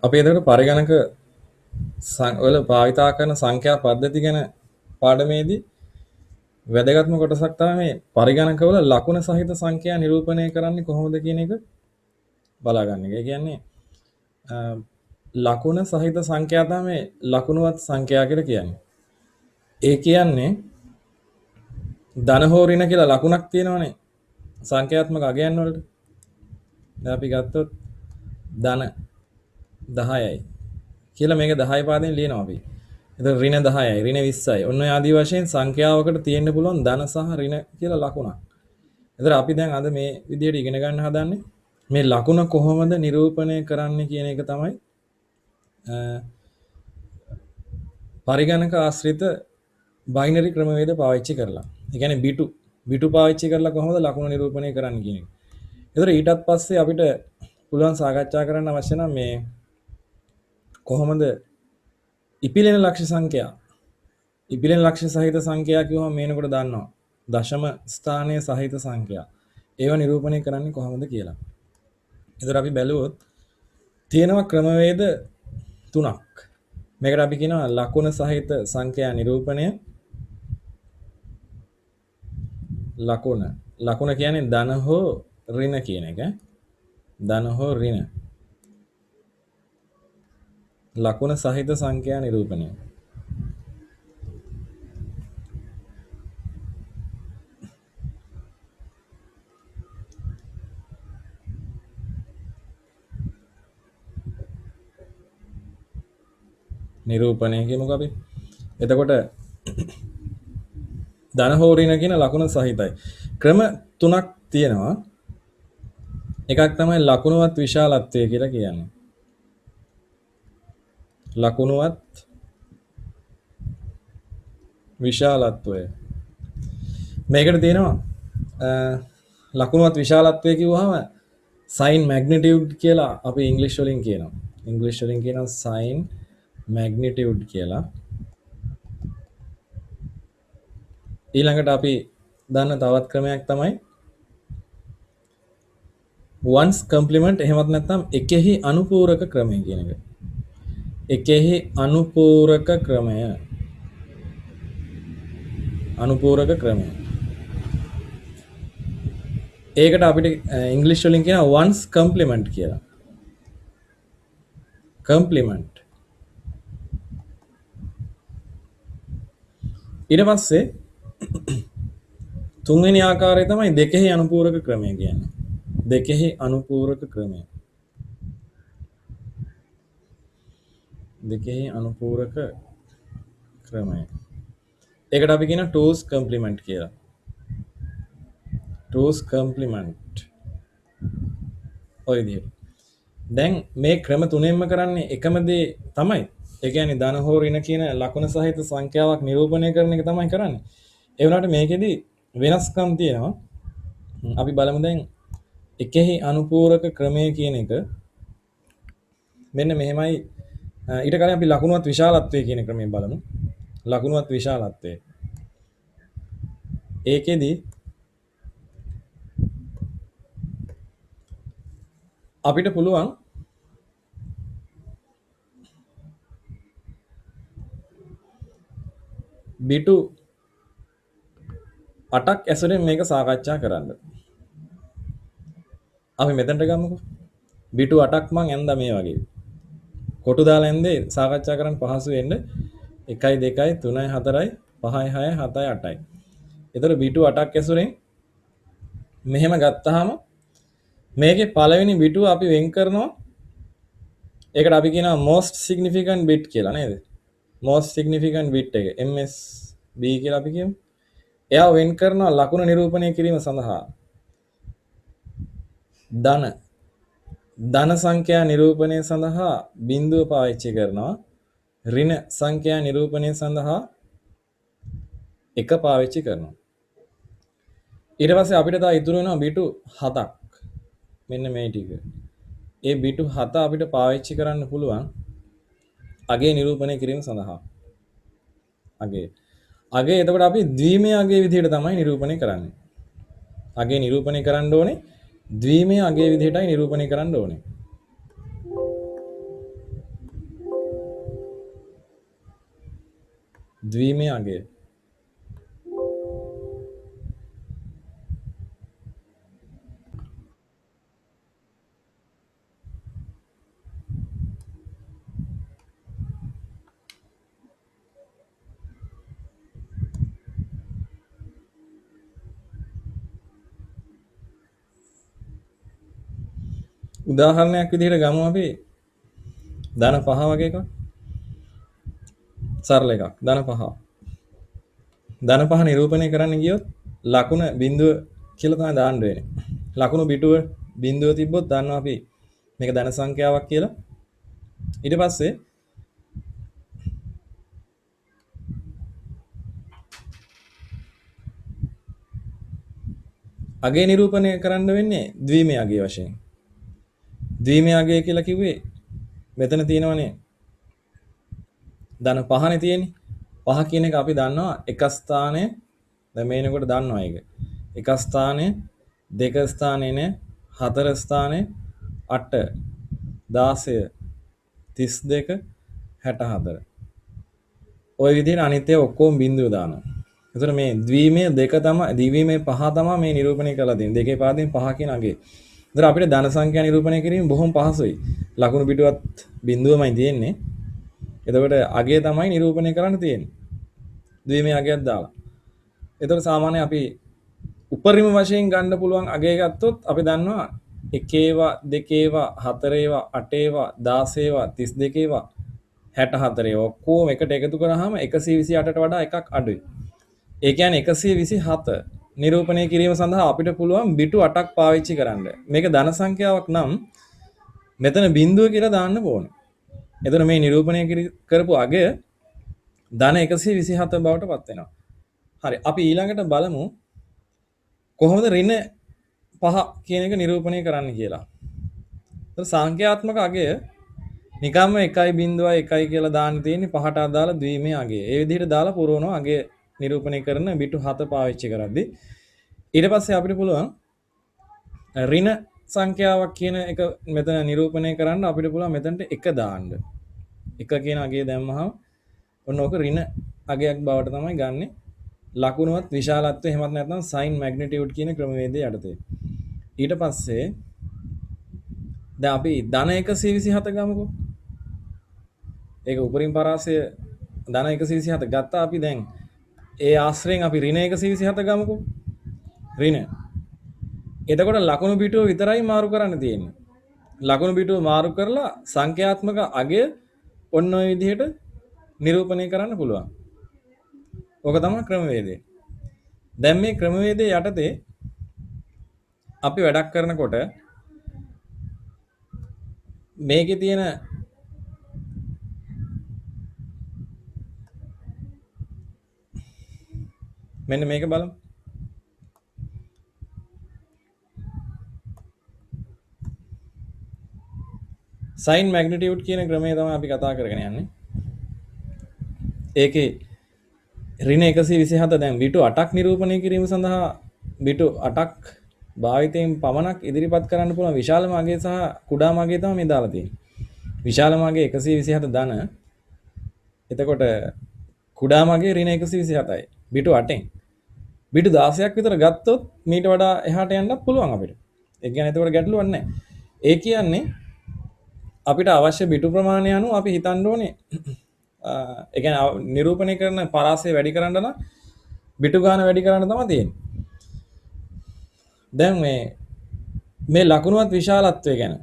අපි එතකොට පරිගණක වල භාවිතා කරන සංඛ්‍යා පද්ධති ගැන පාඩමේදී වැදගත්ම කොටසක් තමයි මේ පරිගණකවල ලකුණ සහිත සංඛ්‍යා නිරූපණය කරන්නේ කොහොමද කියන එක බලාගන්න එක. ඒ කියන්නේ අ, ලකුණ සහිත සංඛ්‍යා තමයි ලකුණුවත් සංඛ්‍යා කියලා කියන්නේ. ඒ කියන්නේ ධන හෝ ඍණ කියලා ලකුණක් තියෙනවනේ සංඛ්‍යාත්මක අගයන් වලට. දැන් අපි ගත්තොත් ධන 10යි කියලා මේක 10 පාදයෙන් ලියනවා අපි. එතකොට ඍණ 10යි ඍණ 20යි. ඔන්න ඔය ආදී වශයෙන් සංඛ්‍යාවකට තියෙන්න පුළුවන් ධන සහ ඍණ කියලා ලකුණක්. එතකොට අපි දැන් අද මේ විදිහට ඉගෙන ගන්න හදන්නේ මේ ලකුණ කොහොමද නිරූපණය කරන්නේ කියන එක තමයි පරිගණක ආශ්‍රිත බයිනරි ක්‍රමවේද පාවිච්චි කරලා. ඒ කියන්නේ බිටු පාවිච්චි කරලා කොහොමද ලකුණ නිරූපණය කරන්නේ කියන එක. එතකොට ඊටත් පස්සේ අපිට පුළුවන් සාකච්ඡා කරන්න අවශ්‍ය නම් මේ කොහොමද ඉපිලෙන ලක්ෂ සංඛ්‍යා ඉපිලෙන ලක්ෂ සහිත සංඛ්‍යා කිව්වම මේනකොට දන්නවා දශම ස්ථානයේ සහිත සංඛ්‍යා ඒවා නිරූපණය කරන්නේ කොහොමද කියලා. එතකොට අපි බැලුවොත් තියෙනවා ක්‍රමවේද තුනක්. මේකට අපි කියනවා ලකුණ සහිත සංඛ්‍යා නිරූපණය. ලකුණ කියන්නේ ධන හෝ ඍණ කියන එක. ධන හෝ ඍණ. ලකුණ සහිත සංඛ්‍යා නිරූපණය. නිරූපණය කියමුකෝ අපි. එතකොට ධන හෝ ඍණ කියන ලකුණ සහිතයි. ක්‍රම තුනක් තියෙනවා. එකක් තමයි ලකුණුවත් විශාලත්වය කියලා කියන්නේ. ලකුණුවත් විශාලත්වය. මේකට තියෙනවා ලකුණුවත් විශාලත්වය කිව්වහම sin magnitude කියලා අපි ඉංග්‍රීසි වලින් කියනවා. ඉංග්‍රීසි වලින් කියනවා sin magnitude කියලා. ඊළඟට අපි දන්න තවත් ක්‍රමයක් තමයි ones complement එහෙමත් නැත්නම් එකෙහි අනුපූරක ක්‍රමය කියන එක. එකෙහි අනුපූරක ක්‍රමය. අනුපූරක ක්‍රමය. ඒකට අපිට ඉංග්‍රීසි වලින් කියනවා ones complement කියලා. complement. ඊට පස්සේ තුන්වෙනි ආකාරය තමයි දෙකෙහි අනුපූරක ක්‍රමය කියන්නේ. දෙකෙහි අනුපූරක ක්‍රමය. දෙකෙහි අනුපූරක ක්‍රමය. ඒකට අපි කියන two's complement කියලා. two's complement. ඔය විදිහට. දැන් මේ ක්‍රම තුනෙන්ම කරන්නේ එකම දේ තමයි. ඒ කියන්නේ ධන හෝ ඍණ කියන ලකුණ සහිත සංඛ්‍යාවක් නිරූපණය කරන එක තමයි කරන්නේ. ඒ වුණාට මේකෙදි වෙනස්කම් තියෙනවා. අපි බලමු දැන් එකෙහි අනුපූරක ක්‍රමය කියන එක මෙන්න මෙහෙමයි. ඊට කලින් අපි ලකුණුවත් විශාලත්වය කියන ක්‍රමය බලමු. ලකුණුවත් විශාලත්වය. ඒකෙදි අපිට පුළුවන් බිටු 8ක් ඇසුරෙන් මේක සාකච්ඡා කරන්න. අපි මෙතනට ගමුකෝ. බිටු 8ක් මං ඇන්දා මේ වගේ. කොටු දාලා ඇන්දේ සාකච්ඡා කරන්න පහසු වෙන්න 1 2 3 4 5 6 7 8යි. ඒතර බිටු 8ක් ඇසුරෙන් මෙහෙම ගත්තාම මේකේ පළවෙනි බිටුව අපි වෙන් කරනවා. ඒකට අපි කියනවා most significant bit කියලා නේද? most significant bit එක MSB කියලා අපි කියමු. එයා වෙන් කරනවා ලකුණ නිරූපණය කිරීම සඳහා. ධන සංඛ්‍යා නිරූපණය සඳහා බිංදුව පාවිච්චි කරනවා. ඍණ සංඛ්‍යා නිරූපණය සඳහා 1 පාවිච්චි කරනවා. ඊට පස්සේ අපිට තව ඉතුරු වෙනවා බිටු 7ක්. මෙන්න මේ ටික. ඒ බිටු 7 අපිට පාවිච්චි කරන්න පුළුවන් අගේ නිරූපණය කිරීම සඳහා. අගේ එතකොට අපි ද්විමය අගේ විදිහට තමයි නිරූපණය කරන්නේ. අගේ නිරූපණය කරන්න ඕනේ ද්විමය අගේ විදිහටයි නිරූපණය කරන්න ඕනේ. ද්වීමයේ අගය. උදාහරණයක් විදිහට ගමු අපි ධන 5 වගේ එකක්. සරල එකක්. ධන 5. ධන 5 නිරූපණය කරන්න ගියොත් ලකුණ බිඳුව කියලා තමයි දාන්න වෙන්නේ. ලකුණු පිටුව බිඳුව තිබ්බොත් දන්නවා අපි මේක ධන සංඛ්‍යාවක් කියලා. ඊට පස්සේ අගය නිරූපණය කරන්න වෙන්නේ ද්විමේ අගය වශයෙන්. ද්විමේ අගය කියලා කිව්වේ මෙතන තියෙනවනේ ධන 5නේ තියෙන්නේ. 5 කියන එක අපි දන්නවා එක ස්ථානයේ දැන් මේනකොට දන්නවා ඒක. එක ස්ථානයේ දෙක ස්ථානයේ නේ 4 ස්ථානයේ 8 16 32 64 ඔය විදිහට අනිත් ඒවා ඔක්කොම බිඳුව දානවා. එතකොට මේ ද්විමේ දෙක තමයි ද්විමේ පහ තමයි මේ නිරූපණය කරලා තියෙන්නේ. දෙකේ පාදයෙන් 5 කියන අගේ. එතකොට අපිට ධන සංඛ්‍යා නිරූපණය කිරීම බොහොම පහසුයි. ලකුණු පිටුවත් බිඳුවමයි තියෙන්නේ. එතකොට අගේ තමයි නිරූපණය කරන්න තියෙන්නේ. ද්විමේ අගයක් දාලා. එතකොට සාමාන්‍යයෙන් අපි උපරිම වශයෙන් ගන්න පුළුවන් අගය ගත්තොත් අපි දන්නවා 1 ඒවා 2 ඒවා 4 ඒවා 8 ඒවා 16 ඒවා 32 ඒවා 64 ඒවා ඔක්කොම එකට එකතු කරාම 128ට වඩා එකක් අඩුයි. ඒ කියන්නේ 127 නිරූපණය කිරීම සඳහා අපිට පුළුවන් බිටු 8ක් පාවිච්චි කරන්න. මේක ධන සංඛ්‍යාවක් නම් මෙතන බිඳුව කියලා දාන්න ඕනේ. එතන මේ නිරූපණය කරපු අගය ධන 127 බවට පත් වෙනවා. හරි අපි ඊළඟට බලමු කොහොමද ඍණ 5 කියන එක නිරූපණය කරන්න කියලා. ඒතර සංඛ්‍යාත්මක අගය නිකම්ම 1.1 කියලා දාන්න තියෙන්නේ 5ට අදාළ ද්විමේ අගය. ඒ විදිහට දාලා පුරවනවා අගය නිරූපණය කරන බිටු 7 පාවිච්චි කරද්දී. ඊට පස්සේ අපිට පුළුවන් ඍණ සංඛ්‍යාවක් කියන එක මෙතන නිරූපණය කරන්න අපිට පුළුවන් මෙතනට 1 දාන්න. 1 කියන අගය දැම්මහම ඔන්න ඕක ඍණ අගයක් බවට තමයි ගන්නෙ. ලකුණුවත් විශාලත්වය එහෙමත් නැත්නම් sin magnitude කියන ක්‍රමවේදය යටතේ. ඊට පස්සේ දැන් අපි ධන 127 ගමුකෝ. ඒක උපරිම පරාසය ධන 127 ගත්තා අපි දැන් ඒ ආශ්‍රයෙන් අපි ඍණ 127 ගමුකෝ. ඍණ. එතකොට ලකුණු පිටුව විතරයි මාරු කරන්න තියෙන්නේ. ලකුණු පිටුව මාරු කරලා සංඛ්‍යාත්මක අගය ඔන්න ඔය විදිහට නිරූපණය කරන්න පුළුවන්. ඕක තමයි ක්‍රමවේදය. දැන් මේ ක්‍රමවේදයේ යටතේ අපි වැඩක් කරනකොට මේකේ තියෙන මෙන්න මේක බලමු. sin magnitude කියන ක්‍රමය තමයි අපි කතා කරගෙන යන්නේ. ඒකේ ඍණ 127 දැන් බිටු 8ක් නිරූපණය කිරීම සඳහා බිටු 8ක් භාවිතයෙන් පමණක් ඉදිරිපත් කරන්න පුළුවන් විශාලම අගය සහ කුඩාම අගය තමයි මේ දාලා තියෙන්නේ. විශාලම අගය 127 ධන. එතකොට කුඩාම අගය ඍණ 127යි. බිටු 8ෙන්. බිටු 16ක් විතර ගත්තොත් මීට වඩා එහාට යන්නත් පුළුවන් අපිට. ඒ කියන්නේ එතකොට ගැටලුවක් නැහැ. ඒ කියන්නේ අපිට අවශ්‍ය බිටු ප්‍රමාණය අනුව අපි හිතන්න ඕනේ ඒ කියන්නේ නිරූපණය කරන පරාසය වැඩි කරන්න නම් බිටු ගාන වැඩි කරන්න තමයි තියෙන්නේ. දැන් මේ ලකුණුවත් විශාලත්වය ගැන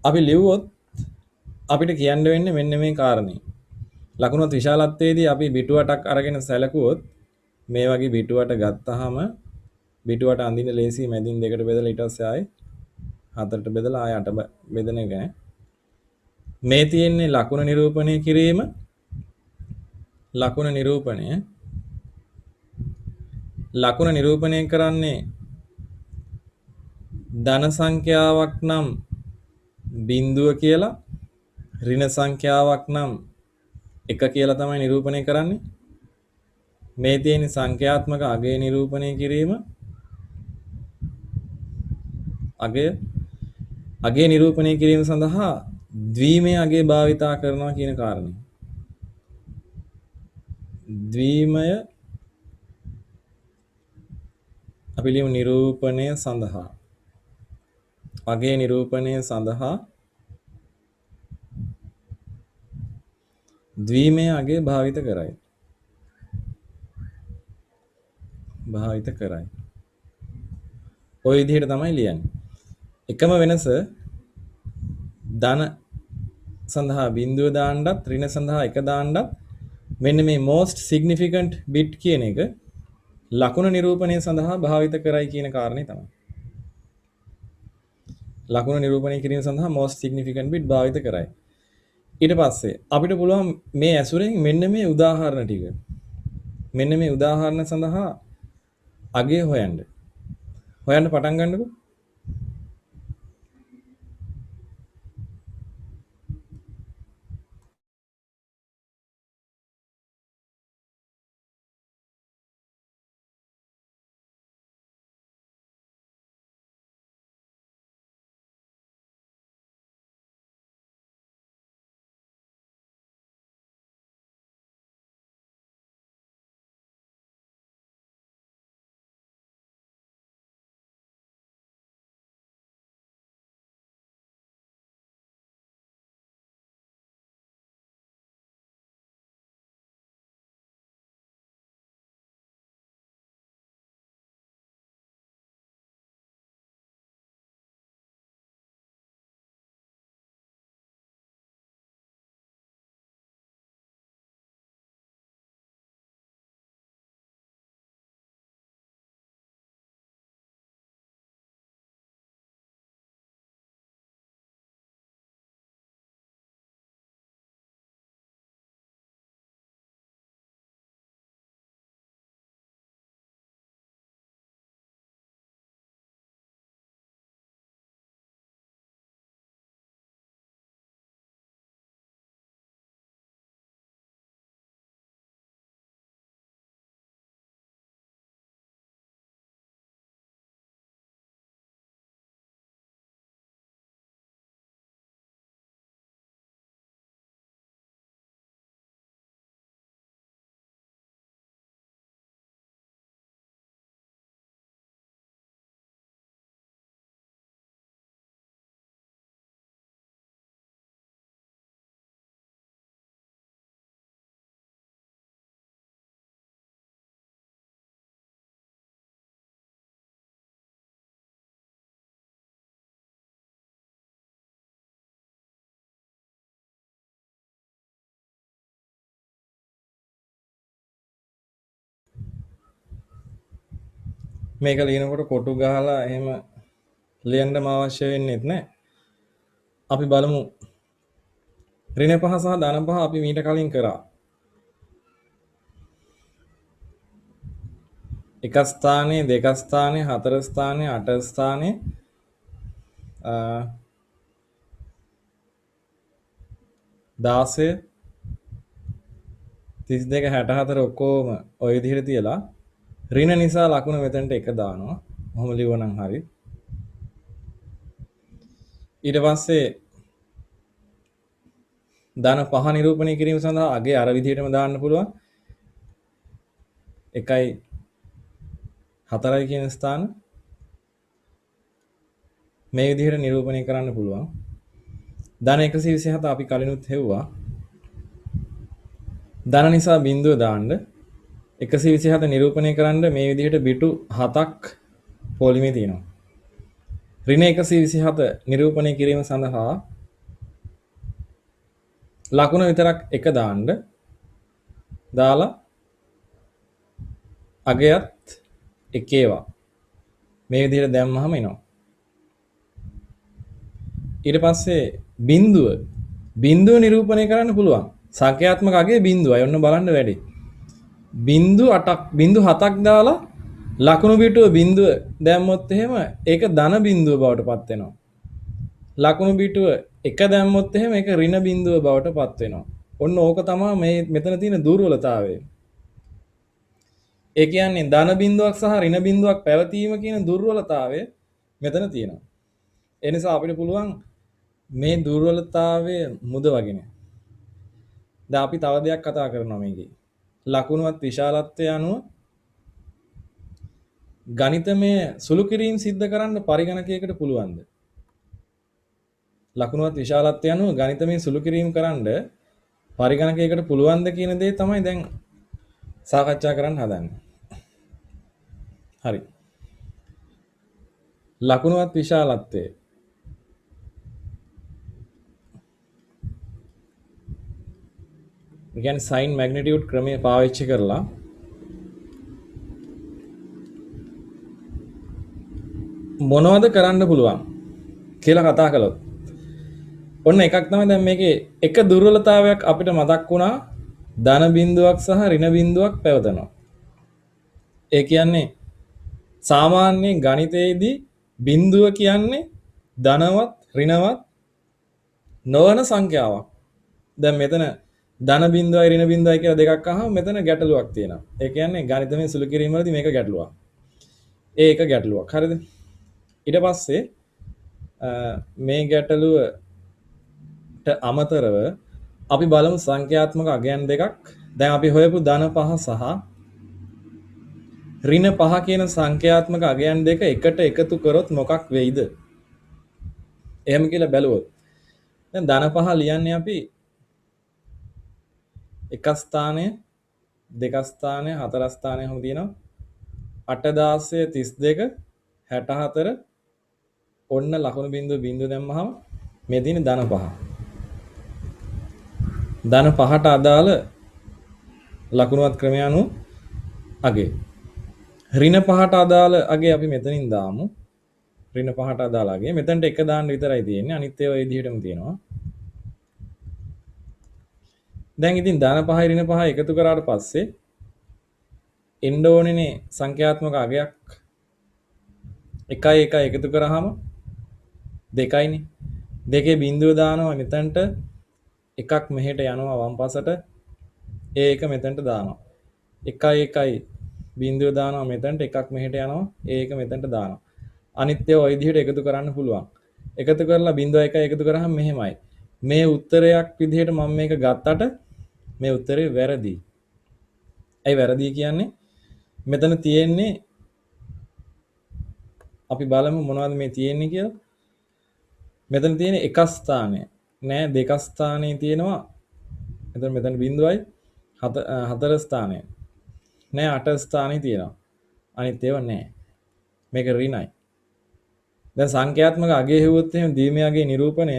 අපි ලිව්වොත් අපිට කියන්න වෙන්නේ මෙන්න මේ කාරණේ. ලකුණුවත් විශාලත්වයේදී අපි බිටු 8ක් අරගෙන සැලකුවොත් මේ වගේ බිටු 8 ගත්තාම බිටු 8 අඳින්න ලේසි මැදින් දෙකට බෙදලා ඊට පස්සේ ආයේ 4ට බෙදලා ආය 8 බෙදන එක නේ. මේ තියෙන්නේ ලකුණ නිරූපණය කිරීම ලකුණ නිරූපණය කරන්නේ ධන සංඛ්‍යාවක් නම් බිඳුව කියලා ඍණ සංඛ්‍යාවක් නම් 1 කියලා තමයි නිරූපණය කරන්නේ. මේ තියෙන සංඛ්‍යාත්මක අගය නිරූපණය කිරීම අගය නිරූපණය කිරීම සඳහා ද්විමේ අගය භාවිතා කරනවා කියන කාරණය. ද්වීමය අපි ලියමු නිරූපණය සඳහා අගේ නිරූපණය සඳහා ද්වීමය අගේ භාවිත කරයි. භාවිත කරයි. ওই විදිහට තමයි ලියන්නේ. එකම වෙනස ධන සඳහා බිඳුව දාන්නත් ඍණ සඳහා එක දාන්නත් මෙන්න මේ most significant bit කියන එක ලකුණ නිරූපණය සඳහා භාවිත කරයි කියන කාරණේ තමයි. ලකුණ නිරූපණය කිරීම සඳහා most significant bit භාවිත කරයි. ඊට පස්සේ අපිට පුළුවන් මේ ඇසුරෙන් මෙන්න මේ උදාහරණ ටික මෙන්න මේ උදාහරණ සඳහා අගය හොයන්න පටන් ගන්නකො. මේක ලියනකොට කොටු ගහලා එහෙම ලියන්නම අවශ්‍ය වෙන්නේ නැහැ. අපි බලමු ඍණ පහ සහ ධන පහ අපි මීට කලින් කරා. එක ස්ථානයේ දෙක ස්ථානයේ හතර ස්ථානයේ අට ස්ථානයේ 16 32 64 ඔක්කොම ওই විදිහට තියලා ඍණ නිසා ලකුණ මෙතනට එක දානවා. ඔහොම ලියවනම් හරි. ඊට පස්සේ ධන පහ නිරූපණය කිරීම සඳහා අගේ අර විදිහටම දාන්න පුළුවන්. 1යි 4යි කියන ස්ථාන මේ විදිහට නිරූපණය කරන්න පුළුවන්. ධන 127 අපි කලිනුත් හෙව්වා. ධන නිසා බිඳුව දාන්න 127 නිරූපණය කරන්න මේ විදිහට බිටු 7ක් පොලිමේ තියෙනවා. ඍණ 127 නිරූපණය කිරීම සඳහා ලකුණ විතරක් එක දාන්න දාලා අගයත් එකේවා මේ විදිහට දැම්මහම එනවා. ඊට පස්සේ බිඳුව නිරූපණය කරන්න පුළුවන්. සංඛ්‍යාත්මක අගය බිඳුවයි. ඔන්න බලන්න වැඩි. බිඳු 8ක් බිඳු 7ක් දාලා ලකුණු පිටුව බිඳුව දැම්මොත් එහෙම ඒක ධන බිඳුව බවට පත් වෙනවා. ලකුණු පිටුව එක දැම්මොත් එහෙම ඒක ඍණ බිඳුව බවට පත් වෙනවා. ඔන්න ඕක තමයි මේ මෙතන තියෙන දුර්වලතාවය. ඒ කියන්නේ ධන බිඳුවක් සහ ඍණ බිඳුවක් පැවතීම කියන දුර්වලතාවය මෙතන තියෙනවා. ඒ නිසා අපිට පුළුවන් මේ දුර්වලතාවය මුදවගෙන. දැන් අපි තව දෙයක් කතා කරනවා මේකේ. ලකුණුවත් විශාලත්වය අනුව ගණිතමය සුළු කිරීම සිද්ධ කරන්න පරිගණකයකට පුළුවන්ද? ලකුණුවත් විශාලත්වය අනුව ගණිතමය සුළු කිරීම කරන්න පරිගණකයකට පුළුවන්ද කියන දේ තමයි දැන් සාකච්ඡා කරන්න හදන්නේ. හරි. ලකුණුවත් විශාලත්වය කියන්නේ sin magnitude ක්‍රමය පාවිච්චි කරලා මොනවද කරන්න පුළුවන් කියලා කතා කළොත් ඔන්න එකක් තමයි දැන් මේකේ එක දුර්වලතාවයක් අපිට මතක් වුණා ධන බිඳුවක් සහ ඍණ බිඳුවක් පැවතෙනවා. ඒ කියන්නේ සාමාන්‍ය ගණිතයේදී බිඳුව කියන්නේ ධනවත් ඍණවත් නොවන සංඛ්‍යාවක්. දැන් මෙතන ධන බිඳුවයි ඍණ බිඳුවයි කියලා දෙකක් අහම මෙතන ගැටලුවක් තියෙනවා. ඒ කියන්නේ ගණිතමය සුළු කිරීම වලදී මේක ගැටලුවක්. ඒ එක ගැටලුවක්. හරිද? ඊට පස්සේ මේ ගැටලුවට අමතරව අපි බලමු සංඛ්‍යාත්මක අගයන් දෙකක්. දැන් අපි හොයපු ධන 5 සහ ඍණ 5 කියන සංඛ්‍යාත්මක අගයන් දෙක එකට එකතු කරොත් මොකක් වෙයිද? එහෙම කියලා බැලුවොත්. දැන් ධන 5 ලියන්නේ අපි එක ස්ථානය, දෙක ස්ථානය, හතර ස්ථානය හැම තියෙනවා. 8 16 32 64 ඔන්න ලකුණු බිඳුව බිඳුව දැම්මහම මේ තියෙන ධන 5. ධන 5ට අදාළ ලකුණුවත් ක්‍රමය අනුව අගේ. ඍණ 5ට අදාළ අගේ අපි මෙතනින් දාමු. ඍණ 5ට අදාළ අගේ. මෙතනට එක දාන්න විතරයි තියෙන්නේ. අනිත් ඒවා ඒ විදිහටම තියෙනවා. දැන් ඉතින් ධන 5යි ඍණ 5යි එකතු කරාට පස්සේ එන්න ඕනේනේ සංඛ්‍යාත්මක අගයක් 1යි 1යි එකතු කරාම 2යිනේ. දෙකේ බිඳුව දානවා මෙතනට එකක් මෙහෙට යනවා වම් පසට ඒ එක මෙතනට දානවා. 1යි 1යි බිඳුව දානවා මෙතනට එකක් මෙහෙට යනවා ඒ එක මෙතනට දානවා. අනිත් ඒවා ওই විදිහට එකතු කරන්න පුළුවන්. එකතු කරලා බිඳුව 1යි එකතු කරාම මෙහෙමයි. මේ උත්තරයක් විදිහට මම මේක ගත්තට මේ උත්තරේ වැරදි. ඇයි වැරදි කියන්නේ? මෙතන තියෙන්නේ අපි බලමු මොනවද මේ තියෙන්නේ කියලා. මෙතන තියෙන එක ස්ථානය නෑ දෙක ස්ථානයේ තියෙනවා. මෙතන බිඳුවයි හතර ස්ථානය නෑ 8 ස්ථානයේ තියෙනවා. අනිත් ඒවා නෑ. මේක ඍණයි. දැන් සංඛ්‍යාත්මක අගය හෙව්වොත් එහෙම දීමේ අගයේ නිරූපණය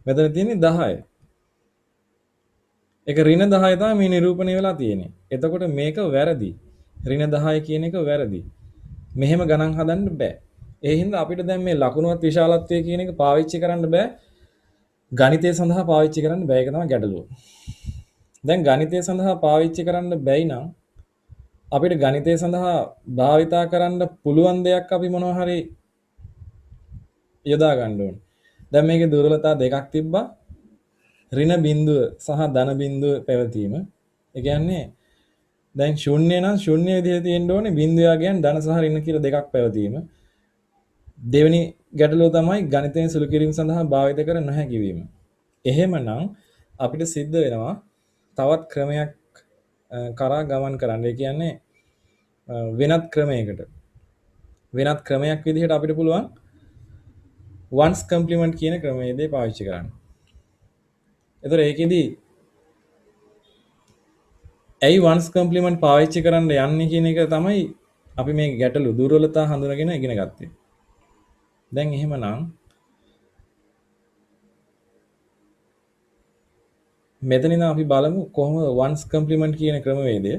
මෙතන තියෙන්නේ 10. ඒක ඍණ 10 තමයි මේ නිරූපණය වෙලා තියෙන්නේ. එතකොට මේක වැරදි. ඍණ 10 කියන එක වැරදි. මෙහෙම ගණන් හදන්න බෑ. ඒ හින්දා අපිට දැන් මේ ලකුණුවත් විශාලත්වය කියන එක පාවිච්චි කරන්න බෑ. ගණිතය සඳහා පාවිච්චි කරන්න බෑ. ඒක තමයි ගැටලුව. දැන් ගණිතය සඳහා පාවිච්චි කරන්න බැයි නම් අපිට ගණිතය සඳහා භාවිතා කරන්න පුළුවන් දෙයක් අපි මොනවා හරි යොදා ගන්න ඕනේ. දැන් මේකේ දුර්වලතා දෙකක් තිබ්බා. ඍණ බිඳුව සහ ධන බිඳුව පැවතීම. ඒ කියන්නේ දැන් ශුන්‍ය නම් ශුන්‍ය විදිහට තියෙන්න ඕනේ බිඳුව යගෙන ධන සහ ඍණ කියලා දෙකක් පැවතීම. දෙවෙනි ගැටලුව තමයි ගණිතයෙන් සුළු කිරීම සඳහා භාවිත කර නොහැකි වීම. එහෙමනම් අපිට සිද්ධ වෙනවා තවත් ක්‍රමයක් කරා ගමන් කරන්න. ඒ කියන්නේ වෙනත් ක්‍රමයකට. වෙනත් ක්‍රමයක් විදිහට අපිට පුළුවන් ones complement කියන ක්‍රමයේදී පාවිච්චි කරන්න. එතකොට ඒකෙදි ඇයි ones complement පාවිච්චි කරන්න යන්නේ කියන එක තමයි අපි මේ ගැටලු දුර්වලතා හඳුනගෙන ඉගෙන ගත්තේ. දැන් එහෙමනම් මෙතනින් අපි බලමු කොහොමද ones complement කියන ක්‍රමවේදය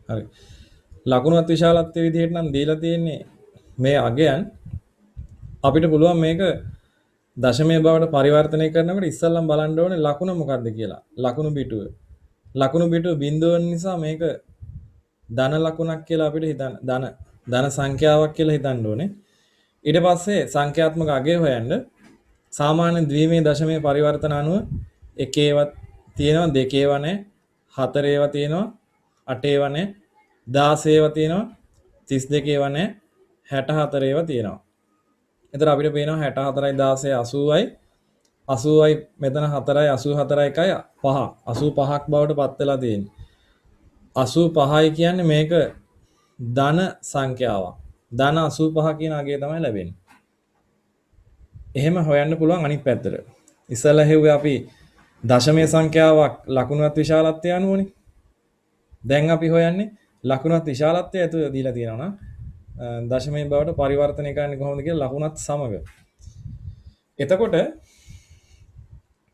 හරි. ලකුණුත් විශාලත්වයේ විදිහට නම් දීලා තියෙන්නේ මේ අගයන් අපිට පුළුවන් මේක දශමයේ බවට පරිවර්තනය කරනකොට ඉස්සල්ලාම බලන්න ඕනේ ලකුණ මොකක්ද කියලා. ලකුණු පිටුව. ලකුණු පිටුව බිඳුව නිසා මේක ධන ලකුණක් කියලා අපිට හිතන්න ධන සංඛ්‍යාවක් කියලා හිතන්න ඕනේ. ඊට පස්සේ සංඛ්‍යාත්මක අගය හොයන්න සාමාන්‍ය ද්විමේ දශමයේ පරිවර්තන අනුව එකේවත් තියෙනවා දෙකේව නැහැ හතරේව තියෙනවා අටේව නැහැ 16ව තියෙනවා 32ඒව නැහැ 64ඒව තියෙනවා. එතන අපිට පේනවා 64යි 16යි 80යි 80යි මෙතන 4යි 84යි 1යි 5 85ක් බවට පත් වෙලා තියෙන්නේ. 85යි කියන්නේ මේක ධන සංඛ්‍යාවක්. ධන 85 කියන අගය තමයි ලැබෙන්නේ. එහෙම හොයන්න පුළුවන් අනිත් පැත්තට. ඉස්සෙල්ලා හෙව්වේ අපි දශමයේ සංඛ්‍යාවක් ලකුණුවත් විශාලත්වය අනුවනේ. දැන් අපි හොයන්නේ ලකුණුවත් විශාලත්වය ඇතුළේ දීලා තියෙනවා නම් දශමයේ බවට පරිවර්තනය කරන්නේ කොහොමද කියලා ලකුණත් සමග. එතකොට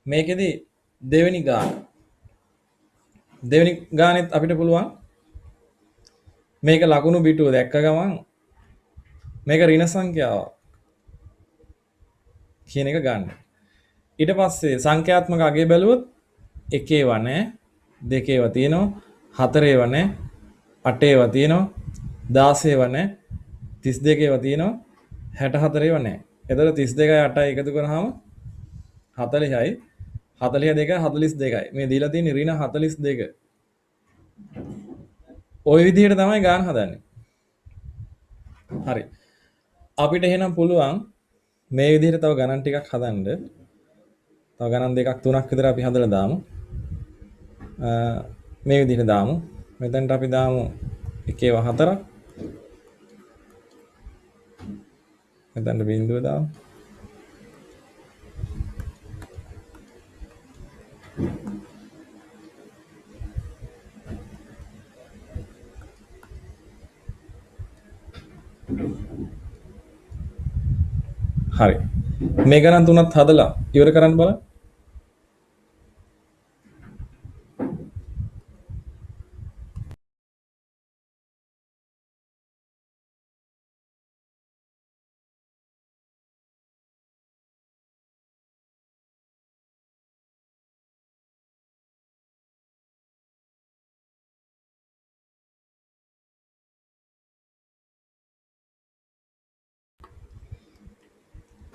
මේකෙදි දෙවෙනි ගානෙත් අපිට පුළුවන් මේක ලකුණු පිටුව දැක්ක ගමන් මේක ඍණ සංඛ්‍යාවක් කියන එක ගන්න. ඊට පස්සේ සංඛ්‍යාත්මක අගය බැලුවොත් එකේව නැහැ දෙකේව තියෙනවා හතරේව නැහැ අටේව තියෙනවා 16ඒව නැහැ 32ඒව තියෙනවා 64ඒව නැහැ. එතකොට 32යි 8යි එකතු කරාම 40යි 42යි 42යි. මේ දීලා තියෙන්නේ ඍණ 42. ওই විදිහට තමයි ගාන හදන්නේ. හරි. අපිට එහෙනම් පුළුවන් මේ විදිහට තව ගණන් ටිකක් හදන්න. තව ගණන් දෙකක් තුනක් විතර අපි හදලා දාමු. මේ විදිහට දාමු. මෙතනට අපි දාමු එකේව 4ක්. මෙතනට බිඳුව දාමු. හරි. මේ ගණන් තුනත් හදලා ඉවර කරන්න බලන්න.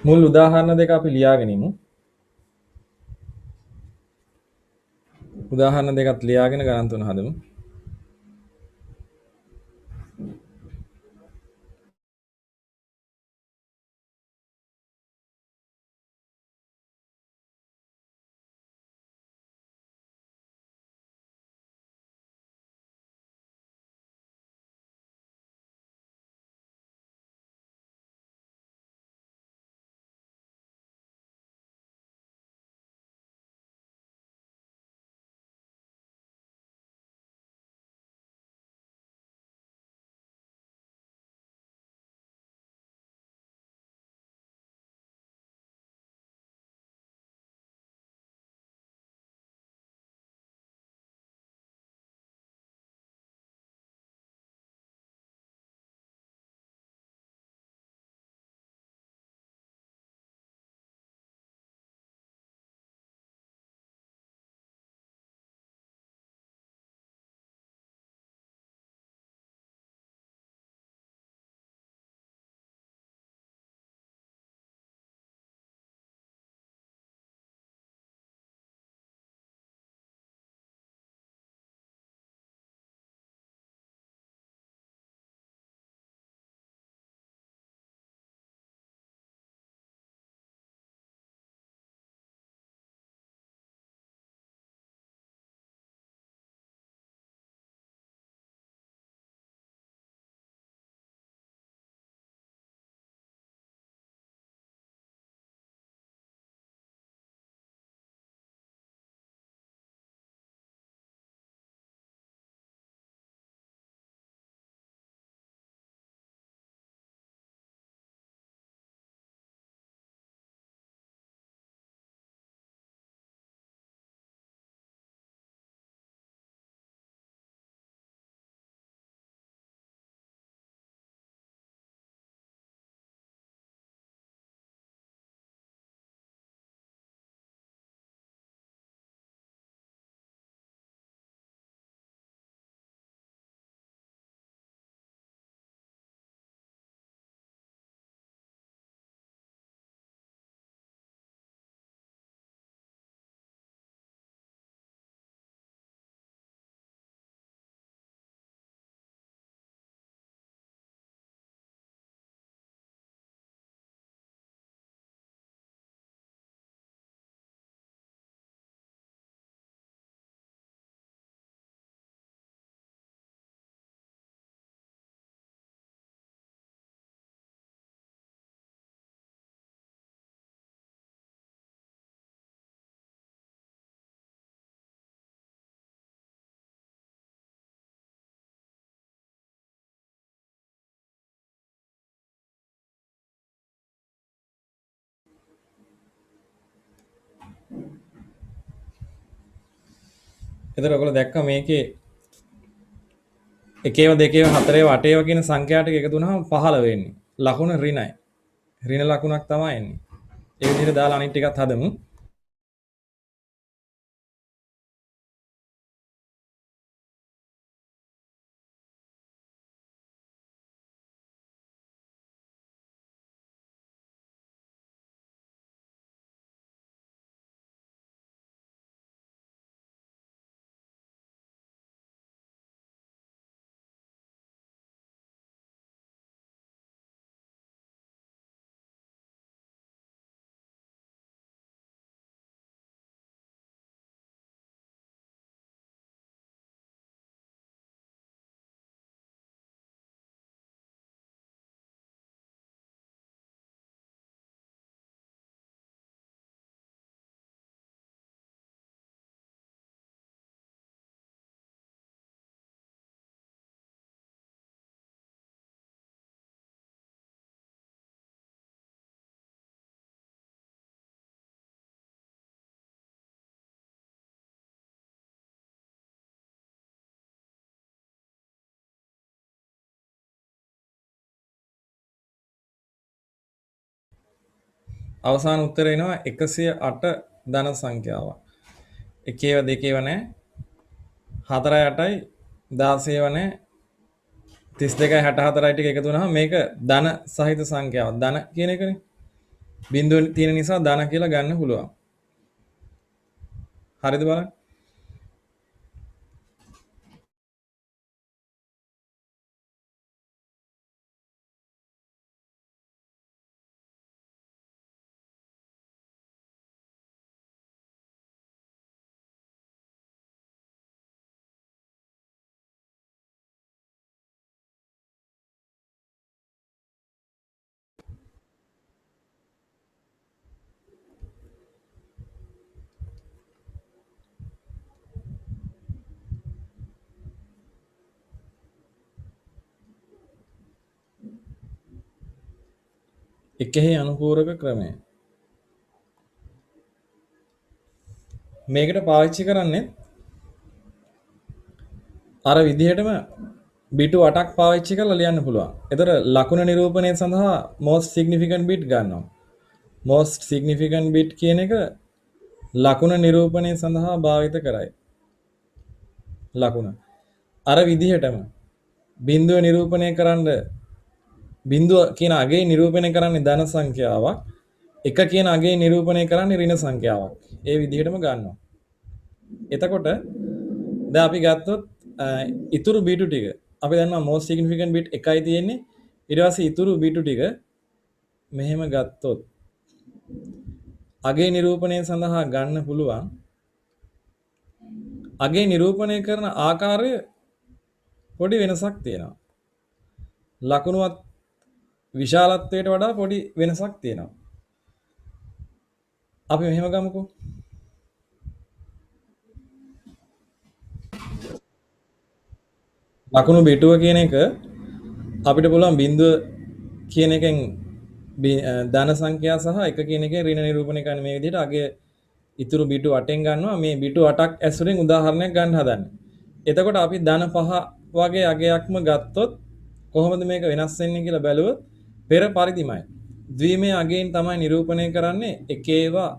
මුල් උදාහරණ දෙක අපි ලියාගෙන ඉමු. උදාහරණ දෙකත් ලියාගෙන ගණන් තුන හදමු. එතකොට ඔයගොල්ලෝ දැක්කා මේකේ එකේව දෙකේව හතරේව අටේව කියන සංඛ්‍යා ටික එකතු වුණාම 15 වෙන්නේ. ලකුණ ඍණයි. ඍණ ලකුණක් තමයි එන්නේ. ඒ විදිහට දාලා අනිත් ටිකත් හදමු. අවසාන උත්තරය එනවා 108 ධන සංඛ්‍යාවක්. එකේව දෙකේව නැහැ. 4යි 8යි 16ව නැහැ. 32යි 64යි ටික එකතු වුණාම මේක ධන සහිත සංඛ්‍යාවක්. ධන කියන එකනේ. බිඳුව තියෙන නිසා ධන කියලා ගන්න පුළුවන්. හරිද බලන්න? එකෙහි අනුපූරක ක්‍රමය. මේකට පාවිච්චි කරන්නේ අර විදිහටම බිටු 8ක් පාවිච්චි කරලා ලියන්න පුළුවන්. ඒතර ලකුණ නිරූපණය සඳහා most significant bit ගන්නවා. most significant bit කියන එක ලකුණ නිරූපණය සඳහා භාවිත කරයි. ලකුණ. අර විදිහටම බිඳුව නිරූපණය කරන්න බිඳුව කියන අගේ නිරූපණය කරන්නේ ධන සංඛ්‍යාවක්. එක කියන අගේ නිරූපණය කරන්නේ ඍණ සංඛ්‍යාවක්. ඒ විදිහටම ගන්නවා. එතකොට දැන් අපි ගත්තොත් ඉතුරු බීටු ටික අපි දන්නවා most significant bit එකයි තියෙන්නේ. ඊට පස්සේ ඉතුරු බීටු ටික මෙහෙම ගත්තොත් අගේ නිරූපණය සඳහා ගන්න පුළුවන්. අගේ නිරූපණය කරන ආකාරය පොඩි වෙනසක් තියෙනවා. ලකුණුවත් විශාලත්වයට වඩා පොඩි වෙනසක් තියෙනවා. අපි මෙහෙම ගමුකෝ. ලකුණු බිටුව කියන එක අපිට පුළුවන් බිඳුව කියන එකෙන් ධන සංඛ්‍යා සහ එක කියන එකෙන් ඍණ නිරූපණය කරන්න මේ විදිහට අගේ ඉතුරු බිටු 8ෙන් ගන්නවා. මේ බිටු 8ක් ඇසුරින් උදාහරණයක් ගන්න හදන්නේ. එතකොට අපි ධන 5 වගේ අගයක්ම ගත්තොත් කොහොමද මේක වෙනස් වෙන්නේ කියලා බැලුවොත් පෙර පරිදිමයි. ද්විමය අගයෙන් තමයි නිරූපණය කරන්නේ. එකේවා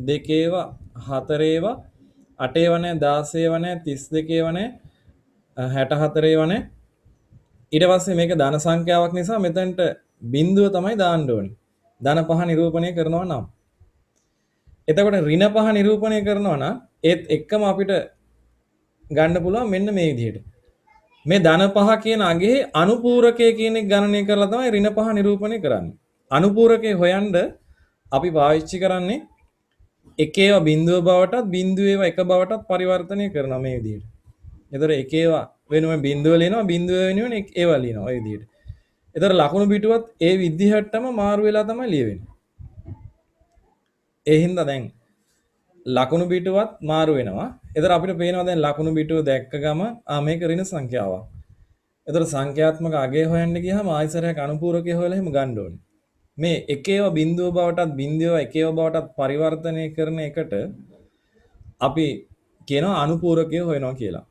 දෙකේවා හතරේවා අටේවා නැහැ 16ව නැහැ 32ව නැහැ 64ව නැහැ. ඊට පස්සේ මේක ධන සංඛ්‍යාවක් නිසා මෙතනට බිඳුව තමයි දාන්න ඕනේ. ධන 5 නිරූපණය කරනවා නම්. එතකොට ඍණ 5 නිරූපණය කරනවා නම් ඒත් එක්කම අපිට ගන්න පුළුවන් මෙන්න මේ විදිහට. මේ ධන 5 කියන අගේ අනුපූරකය කියන එක ගණනය කරලා තමයි ඍණ 5 නිරූපණය කරන්නේ. අනුපූරකය හොයන්න අපි පාවිච්චි කරන්නේ එකේව බිඳුව බවටත් බිඳුවේව එක බවටත් පරිවර්තනය කරනවා මේ විදිහට. එතකොට එකේව වෙනුවෙන් බිඳුව ලියනවා බිඳුව වෙනුවෙන් ඒව ලියනවා ඔය විදිහට. එතකොට ලකුණු පිටුවත් ඒ විදිහටම මාරු වෙලා තමයි ලියවෙන්නේ. ඒ හින්දා දැන් ලකුණු පිටුවත් මාරු වෙනවා. එතකොට අපිට පේනවා දැන් ලකුණු පිටුව දැක්ක ගම මේක ඍණ සංඛ්‍යාවක්. එතකොට සංඛ්‍යාත්මක අගය හොයන්න ගියාම ආයසරයක් අනුපූරකය හොයලා එහෙම ගන්න ඕනේ. මේ එකේව බිඳුව බවටත් බිඳුව එකේව බවටත් පරිවර්තනය කරන එකට අපි කියනවා අනුපූරකය හොයනවා කියලා.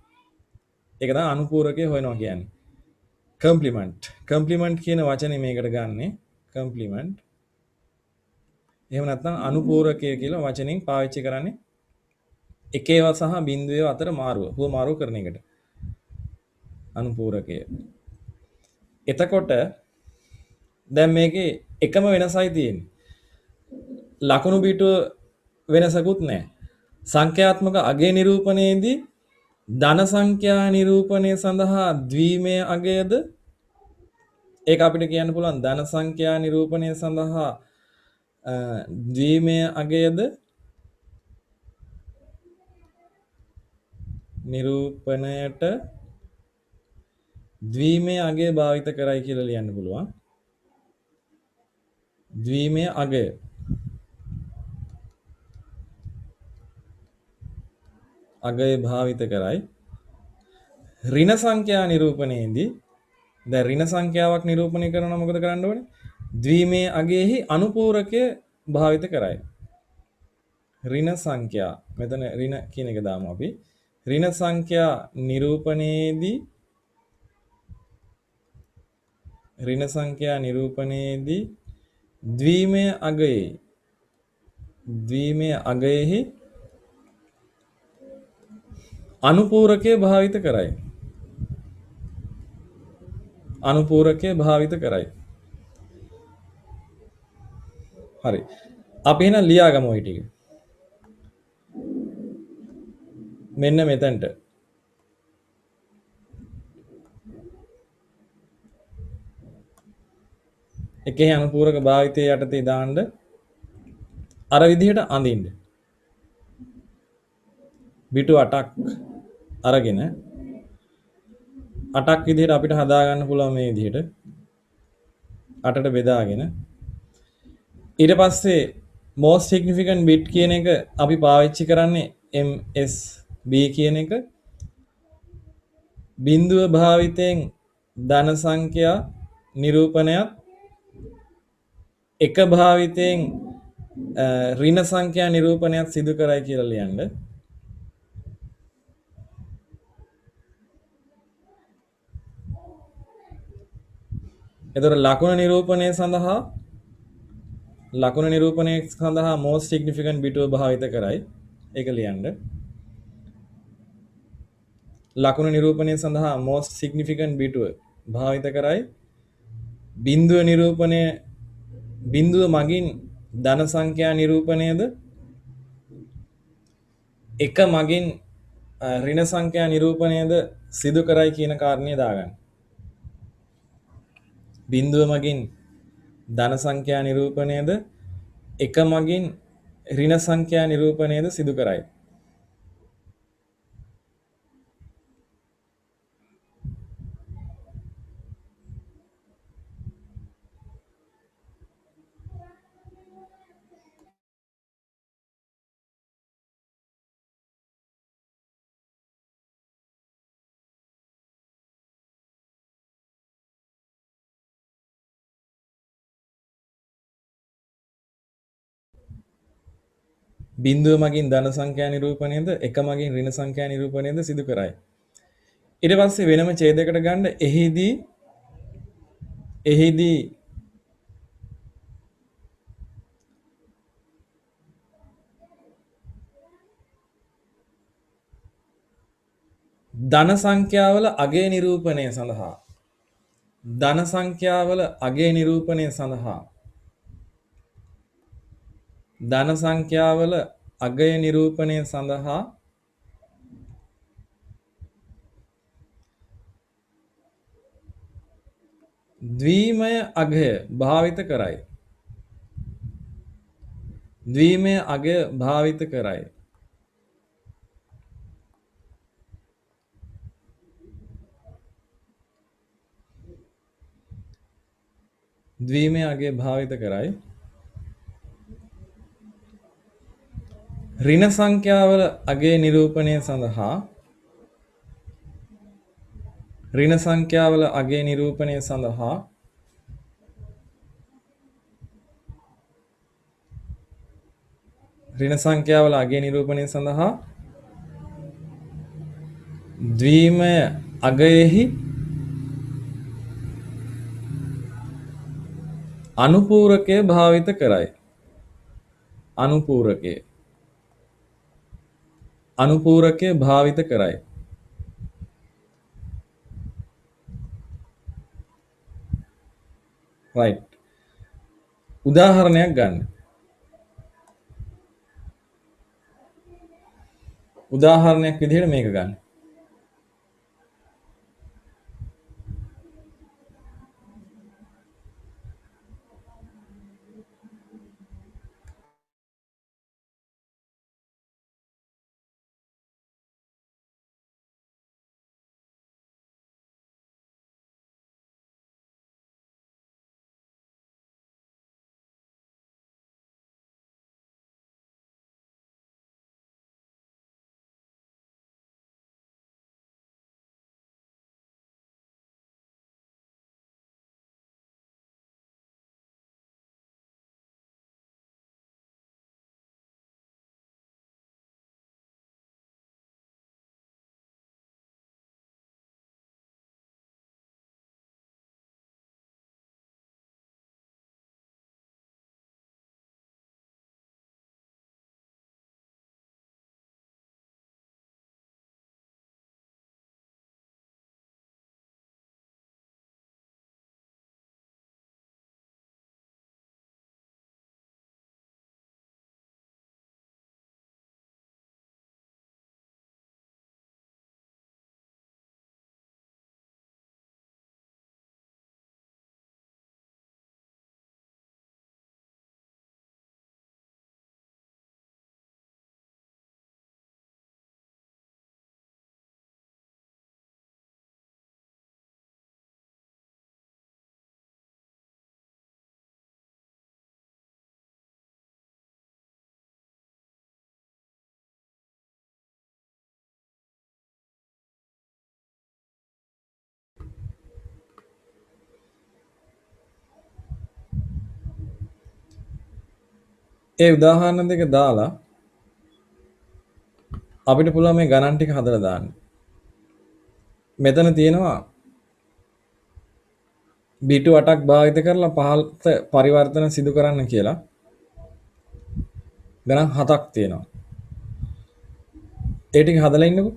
ඒක තමයි අනුපූරකය හොයනවා කියන්නේ. කම්ප්ලිමන්ට්. කම්ප්ලිමන්ට් කියන වචනේ මේකට ගන්නෙ. කම්ප්ලිමන්ට්. එහෙම නැත්නම් අනුපූරකය කියලා වචනෙන් පාවිච්චි කරන්නේ එකේව සහ බිඳුවේව අතර මාරුව. හුව මාරුව කරන එකට. අනුපූරකය. එතකොට දැන් මේකේ එකම වෙනසයි තියෙන්නේ. ලකුණු පිටුව වෙනසකුත් නැහැ. සංඛ්‍යාත්මක අගය නිරූපණයේදී ධන සංඛ්‍යා නිරූපණය සඳහා ද්විමය අගයද ඒක අපිට කියන්න පුළුවන් ධන සංඛ්‍යා නිරූපණය සඳහා ද්විමය අගයද නිරූපණයට ද්විමය අගය භාවිත කරයි කියලා ලියන්න පුළුවන්. ද්විමය අගය භාවිත කරයි. ඍණ සංඛ්‍යා නිරූපණයේදී දැන් ඍණ සංඛ්‍යාවක් නිරූපණය කරනවා මොකද කරන්න ඕනේ? ද්විමය අගයෙහි අනුපූරකය භාවිත කරයි. ඍණ සංඛ්‍යා මෙතන ඍණ කියන එක දාමු අපි. ඍණ සංඛ්‍යා නිරූපණයේදී ද්විමය අගයෙහි අනුපූරකය භාවිත කරයි. හරි. අපි එහෙනම් ලියාගමු ওই ටික. මෙන්න මෙතනට. එකේ අනුපූරක භාවිතයේ යටතේ දාන්න අර විදිහට අඳින්න. පිටු 8ක් අරගෙන 8ක් විදිහට අපිට හදා ගන්න පුළුවන් මේ විදිහට 8ට බෙදාගෙන ඊට පස්සේ most significant bit කියන එක අපි පාවිච්චි කරන්නේ MSB කියන එක බිඳුව භාවිතයෙන් ධන සංඛ්‍යා නිරූපණයත් එක භාවිතයෙන් ඍණ සංඛ්‍යා නිරූපණයත් සිදු කරයි කියලා ලියන්න. එතකොට ලකුණ නිරූපණය සඳහා most significant bit භාවිත කරයි. ඒක ලියන්න. ලකුණ නිරූපණය සඳහා most significant bit භාවිත කරයි. බිඳුව මගින් ධන සංඛ්‍යා නිරූපණයද එක මගින් ඍණ සංඛ්‍යා නිරූපණයද සිදු කරයි කියන කාරණය දාගන්න. බිඳුව මගින් ධන සංඛ්‍යා නිරූපණයද එක මගින් ඍණ සංඛ්‍යා නිරූපණයද සිදු කරයි. බිඳුව මගින් ධන සංඛ්‍යා නිරූපණයද එක මගින් ඍණ සංඛ්‍යා නිරූපණයද සිදු කරයි. ඊට පස්සේ වෙනම ඡේදයකට ගන්න එහිදී ධන සංඛ්‍යාවල අගය නිරූපණය සඳහා ද්විමය අගය භාවිත කරයි. ද්විමය අගය භාවිත කරයි. ඍණ සංඛ්‍යාවල අගය නිරූපණය සඳහා ඍණ සංඛ්‍යාවල අගය නිරූපණය සඳහා ද්වීමය අගයෙහි අනුපූරකය භාවිත කරයි. අනුපූරකය. අනුපූරකය භාවිත කරයි. right. උදාහරණයක් ගන්න. උදාහරණයක් විදිහට මේක ගන්න. ඒ උදාහරණ දෙක දාලා අපිට පුළුවන් මේ ගණන් ටික හදලා දාන්න. මෙතන තියෙනවා බිටු 8ක් භාවිත කරලා පහළට පරිවර්තන සිදු කරන්න කියලා ගණන් 7ක් තියෙනවා. ඒ ටික හදලා ඉන්නකෝ.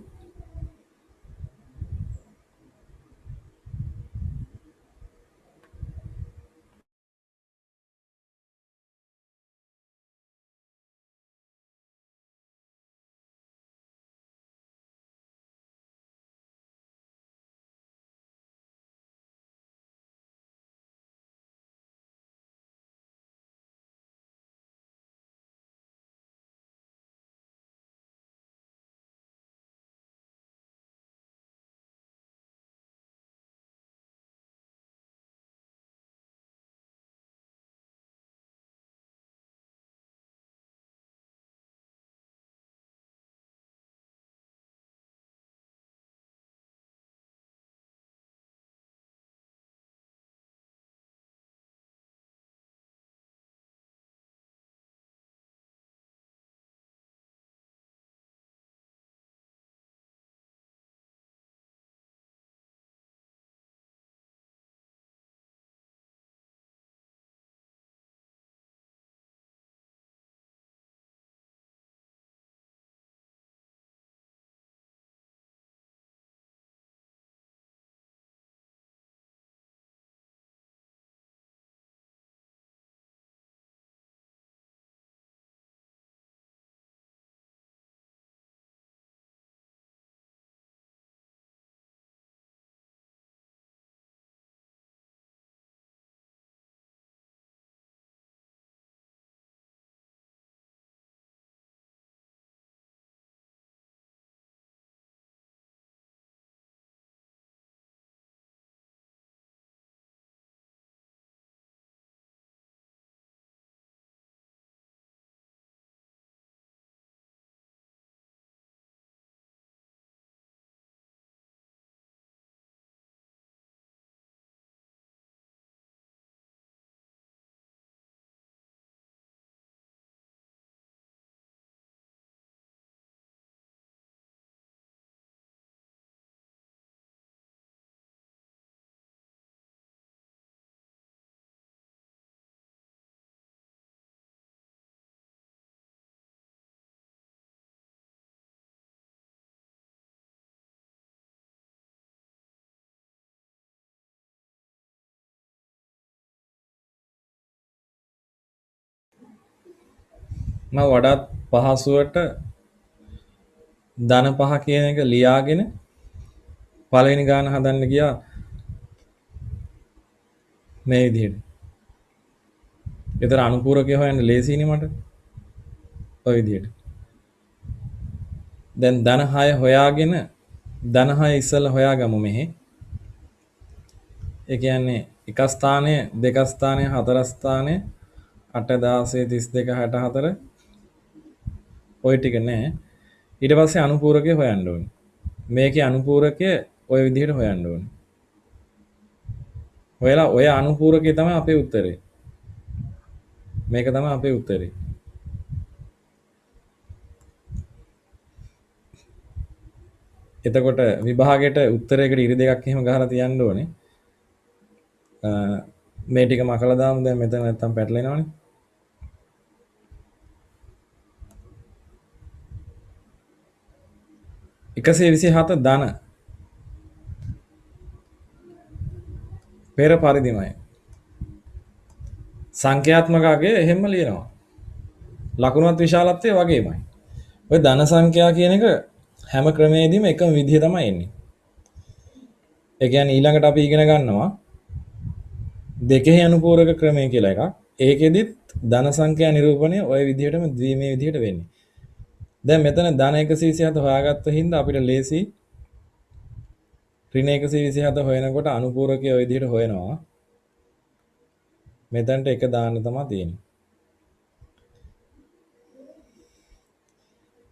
මම වඩාත් පහසුවට ධන පහ කියන එක ලියාගෙන පළවෙනි ගාන හදන්න ගියා මේ විදිහට. ඒතර අනුපූරකය හොයන්න ලේසියිනේ මට. ඔය විදිහට. දැන් ධන 6 හොයාගෙන ධන 6 ඉස්සෙල්ලා හොයාගමු මෙහි. ඒ කියන්නේ එක ස්ථානය, දෙක ස්ථානය, හතර ස්ථානය, 8 16 32 64 ඔය ටික නෑ. ඊට පස්සේ අනුපූරකය හොයන්න ඕනේ. මේකේ අනුපූරකය ඔය විදිහට හොයන්න ඕනේ. ඔයලා ඔය අනුපූරකය තමයි අපේ උත්තරේ. මේක තමයි අපේ උත්තරේ. එතකොට විභාගයට උත්තරයකට ඉරි දෙකක් එහෙම ගහලා තියන්න ඕනේ. මේ ටික මකලා දාමු දැන් මෙතන නැත්තම් පැටලෙනවනේ. 127 ධන පෙර පරිදිමයි. සංඛ්‍යාත්මක අගය එහෙම්ම ලියනවා. ලකුණුවත් විශාලත්වය වගේමයි. ඔය ධන සංඛ්‍යා කියන එක හැම ක්‍රමයේදීම එකම විදිහ තමයි එන්නේ. ඒ කියන්නේ ඊළඟට අපි ඉගෙන ගන්නවා දෙකෙහි අනුපූරක ක්‍රමය කියලා එකක්. ඒකෙදිත් ධන සංඛ්‍යා නිරූපණය ওই විදිහටම ද්විමේ විදිහට වෙන්නේ. දැන් මෙතන ධන 127 හොයාගත්ත හින්දා අපිට ලේසි ඍණ 127 හොයනකොට අනුපූරකයේ ওই විදිහට හොයනවා. මෙතනට එක දාන්න තමයි තියෙන්නේ.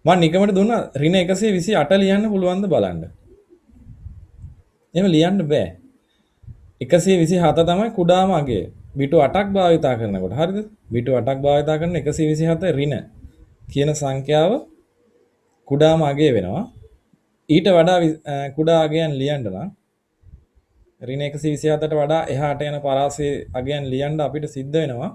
මම නිකමට දුන්නා ඍණ 128 ලියන්න පුළුවන්ද බලන්න. එහෙම ලියන්න බෑ. 127 තමයි කුඩාම අගය. බිටු 8ක් භාවිතා කරනකොට හරිද? බිටු 8ක් භාවිතා කරන 127 ඍණ කියන සංඛ්‍යාව කුඩාම අගය වෙනවා. ඊට වඩා කුඩා අගයන් ලියන්න නම් ඍණ 127ට වඩා එහාට යන පරාසයේ අගයන් ලියන්න අපිට සිද්ධ වෙනවා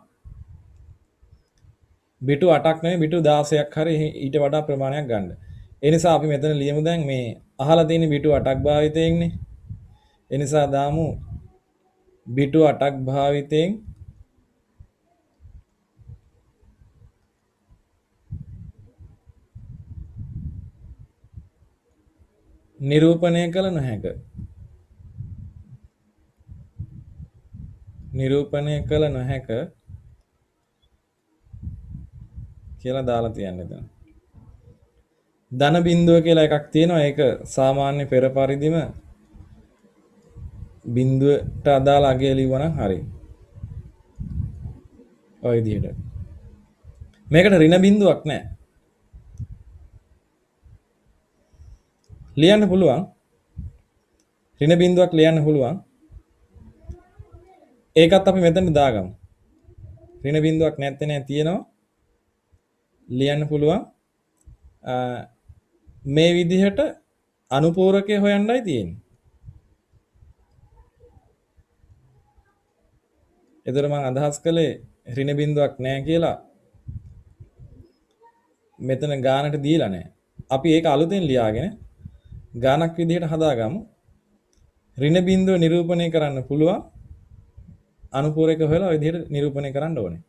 බිටු 8ක් නෙවෙයි බිටු 16ක් හරි ඊට වඩා ප්‍රමාණයක් ගන්න. ඒ නිසා අපි මෙතන ලියමු දැන් මේ අහලා තියෙන බිටු 8ක් භාවිතයෙන්නේ. ඒ නිසා දාමු බිටු 8ක් භාවිතයෙන් නිරූපණය කළ නොහැක. නිරූපණය කළ නොහැක කියලා දාලා තියන්න එතන. ධන බිඳුව කියලා එකක් තියෙනවා. ඒක සාමාන්‍ය පෙර පරිදිම බිඳුවට අදාළ අගය ලියවනම් හරි. ඔය විදිහට. මේකට ඍණ බිඳුවක් නැහැ. ලියන්න පුළුවන්. ඍණ බිඳුවක් ලියන්න පුළුවන්. ඒකත් අපි මෙතන දාගමු. ඍණ බිඳුවක් නැත්තේ නෑ තියෙනවා. ලියන්න පුළුවන්. මේ විදිහට අනුපූරකය හොයන්නයි තියෙන්නේ. එතකොට මම අදහස් කළේ ඍණ බිඳුවක් නැහැ කියලා මෙතන ගානට දීලා නැහැ. අපි ඒක අලුතෙන් ලියාගෙන ගානක් විදිහට හදාගමු. ඍණ බිඳුව නිරූපණය කරන්න පුළුවන්. අනුපූරක හොයලා ওই විදිහට නිරූපණය කරන්න ඕනේ.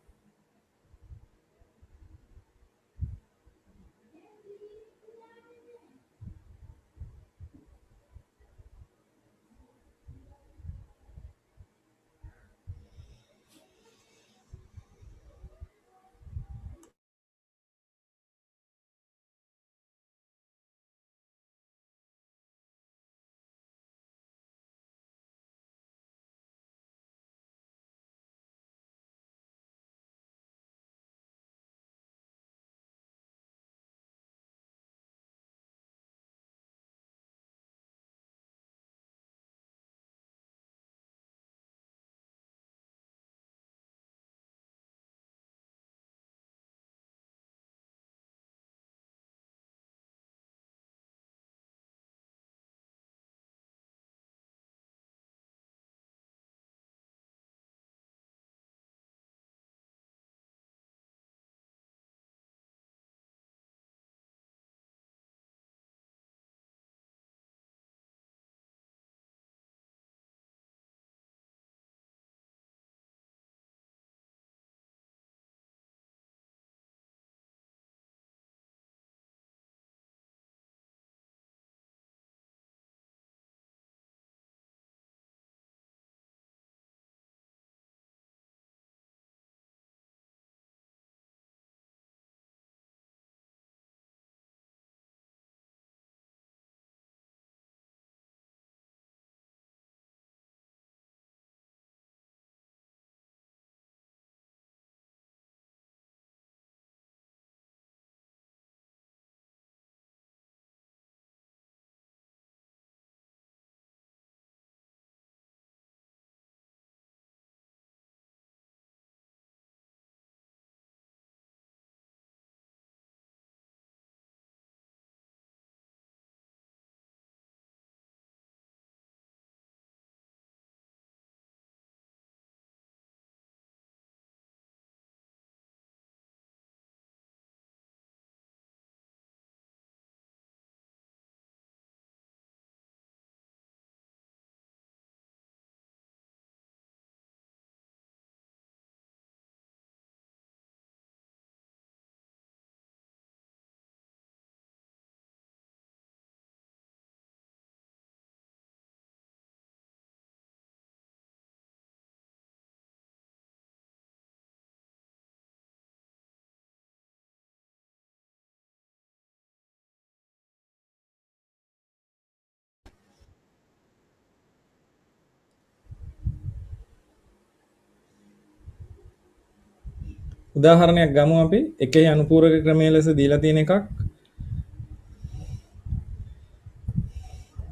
උදාහරණයක් ගමු අපි. එකේ අනුපූරක ක්‍රමයේ ලෙස දීලා තියෙන එකක්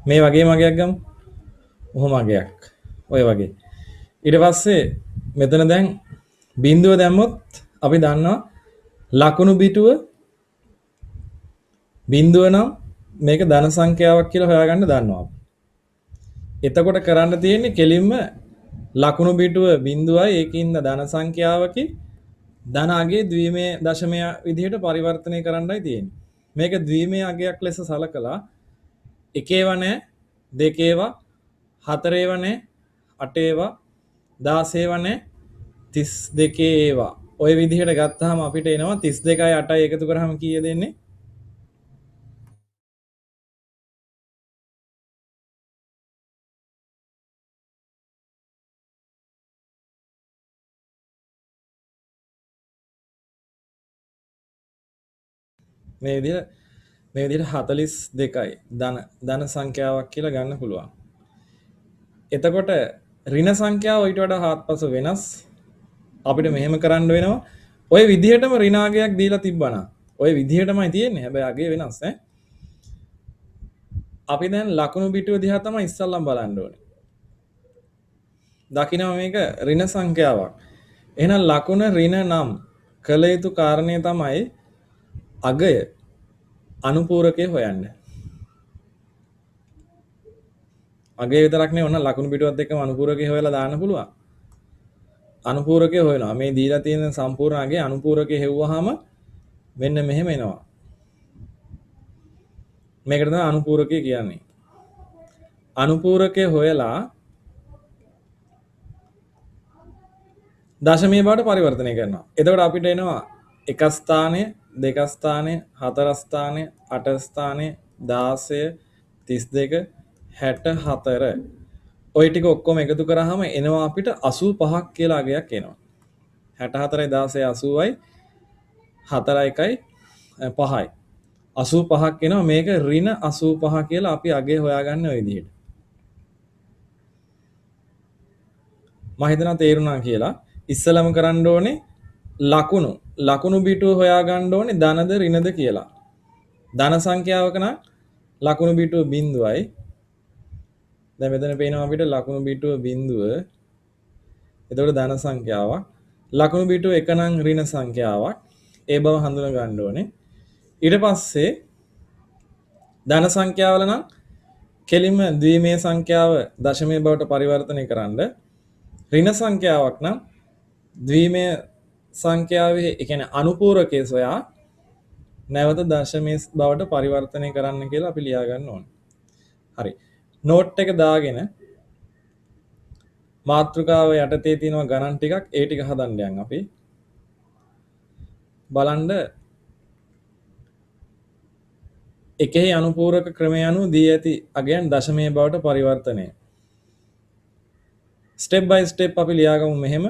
මේ වගේ මගයක් ගමු. ඔහොම මගයක්. ඔය වගේ. ඊට පස්සේ මෙතන දැන් බිඳුව දැම්මොත් අපි දන්නවා ලකුණු පිටුව බිඳුව නම් මේක ධන සංඛ්‍යාවක් කියලා හොයාගන්න දන්නවා අපි. එතකොට කරන්න තියෙන්නේ කෙලින්ම ලකුණු පිටුව බිඳුවයි ඒකින්ද ධන සංඛ්‍යාවකි ධන අගයේ ද්විමේ දශමය විදිහට පරිවර්තනය කරන්නයි තියෙන්නේ. මේක ද්විමේ අගයක් ලෙස සලකලා එකේවා නැහැ, දෙකේවා, හතරේවා නැහැ, අටේවා, 16වා නැහැ, 32 ඒවා. ඔය විදිහට ගත්තාම අපිට එනවා 32යි 8යි එකතු කරාම කීයද එන්නේ? මේ විදිහට 42යි ධන සංඛ්‍යාවක් කියලා ගන්න පුළුවන්. එතකොට ඍණ සංඛ්‍යාව ඊට වඩා හාත්පස වෙනස්. අපිට මෙහෙම කරන්න වෙනවා. ওই විදිහටම ඍණාගයක් දීලා තිබ්බනම් ওই විදිහටමයි තියෙන්නේ. හැබැයි අගේ වෙනස් ඈ. අපි දැන් ලකුණු පිටුව දිහා තමයි ඉස්සල්ලාම බලන්න ඕනේ. දකිනවා මේක ඍණ සංඛ්‍යාවක්. එහෙනම් ලකුණ ඍණ නම් කළ යුතු කාරණය තමයි අගය අනුපූරකය හොයන්න. අගේ විතරක් නෙවෙයි ඔන්න ලකුණු පිටුවත් එක්කම අනුපූරකය හොයලා දාන්න පුළුවන්. අනුපූරකය හොයනවා. මේ දීලා තියෙන සම්පූර්ණ අගේ අනුපූරකය හෙව්වහම මෙන්න මෙහෙම එනවා. මේකට තමයි අනුපූරකය කියන්නේ. අනුපූරකය හොයලා දශමයේ බවට පරිවර්තනය කරනවා. එතකොට අපිට එනවා එක ස්ථානය, දෙක ස්ථානය, හතර ස්ථානය, අට ස්ථානය, 16, 32, 64. ඔය ටික ඔක්කොම එකතු කරාම එනවා අපිට 85ක් කියලා අගයක් එනවා. 64යි 16යි 80යි 4යි 1යි 5යි 85ක් එනවා. මේක ඍණ 85 කියලා අපි අගේ හොයාගන්න ඔය විදිහට. මම හිතනවා තේරුණා කියලා. ඉස්සලම කරන්න ඕනේ ලකුණු පිටුව හොයාගන්න ඕනේ ධනද ඍණද කියලා. ධන සංඛ්‍යාවක නම් ලකුණු පිටුව බිඳුවයි. දැන් මෙතන පේනවා අපිට ලකුණු පිටුව බිඳුව. එතකොට ධන සංඛ්‍යාවක්. ලකුණු පිටුව එක නම් ඍණ සංඛ්‍යාවක්. ඒ බව හඳුනා ගන්න ඕනේ. ඊට පස්සේ ධන සංඛ්‍යාවල නම් කෙලින්ම ද්විමේය සංඛ්‍යාව දශමයේ බවට පරිවර්තනය කරන්න. ඍණ සංඛ්‍යාවක් නම් ද්විමේය සංඛ්‍යාවේ ඒ කියන්නේ අනුපූරකයේ සොයා නැවත දශමයේ බවට පරිවර්තනය කරන්න කියලා අපි ලියා ගන්න ඕනේ. හරි. නෝට් එක දාගෙන මාතෘකාව යටතේ තියෙනවා ගණන් ටිකක් ඒ ටික හදන්න යන් අපි. බලන්න එකෙහි අනුපූරක ක්‍රමය අනුව දී ඇති අගයන් දශමයේ බවට පරිවර්තනය. ස්ටෙප් බයි ස්ටෙප් අපි ලියාගමු මෙහෙම.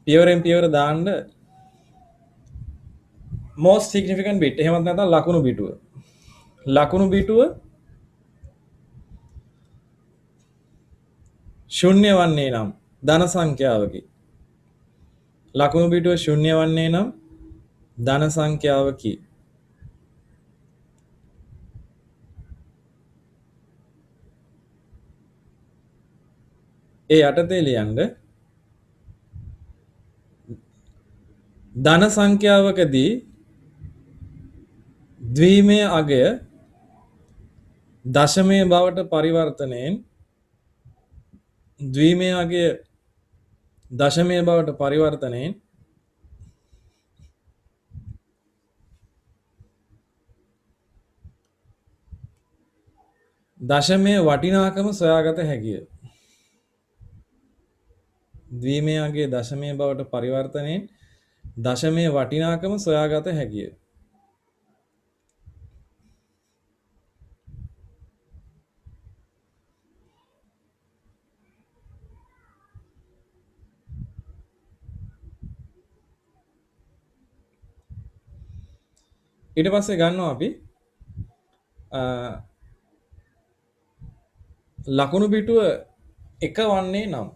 පියවරෙන් පියවර දාන්න most significant bit එහෙමත් නැත්නම් ලකුණු පිටුව. ලකුණු පිටුව ශුන්‍ය වන්නේ නම් ධන සංඛ්‍යාවකි. ලකුණු පිටුව ශුන්‍ය වන්නේ නම් ධන සංඛ්‍යාවකි. ඒ යටතේ ලියන්න ධන සංඛ්‍යාවකදී ද්විමය අගය දශමය බවට පරිවර්තනයෙන් ද්විමය අගය දශමය බවට පරිවර්තනයෙන් දශමය වටිනාකම සොයාගත හැකිය. ද්විමය අගය දශමය බවට පරිවර්තනයෙන් දශමය වටිනාකම සොයාගත හැකිය. ඊට පස්සේ ගන්නවා අපි ලකුණු පිටුව එක වන්නේ නම්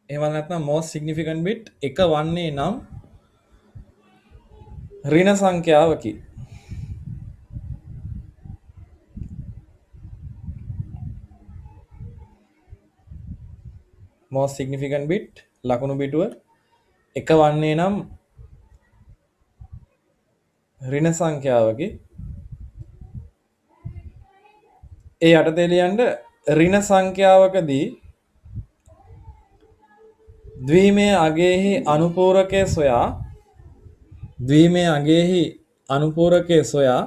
එහෙම නැත්නම් most significant bit එක වන්නේ නම් ඍණ සංඛ්‍යාවකි. most significant bit ලකුණු පිටුව එක වන්නේ නම් ඍණ සංඛ්‍යාවකි. ඒ යටතේ ලියන්න ඍණ සංඛ්‍යාවකදී ද්විමය අගයෙහි අනුපූරකය සොයා ද්විමය අගයෙහි අනුපූරකය සොයා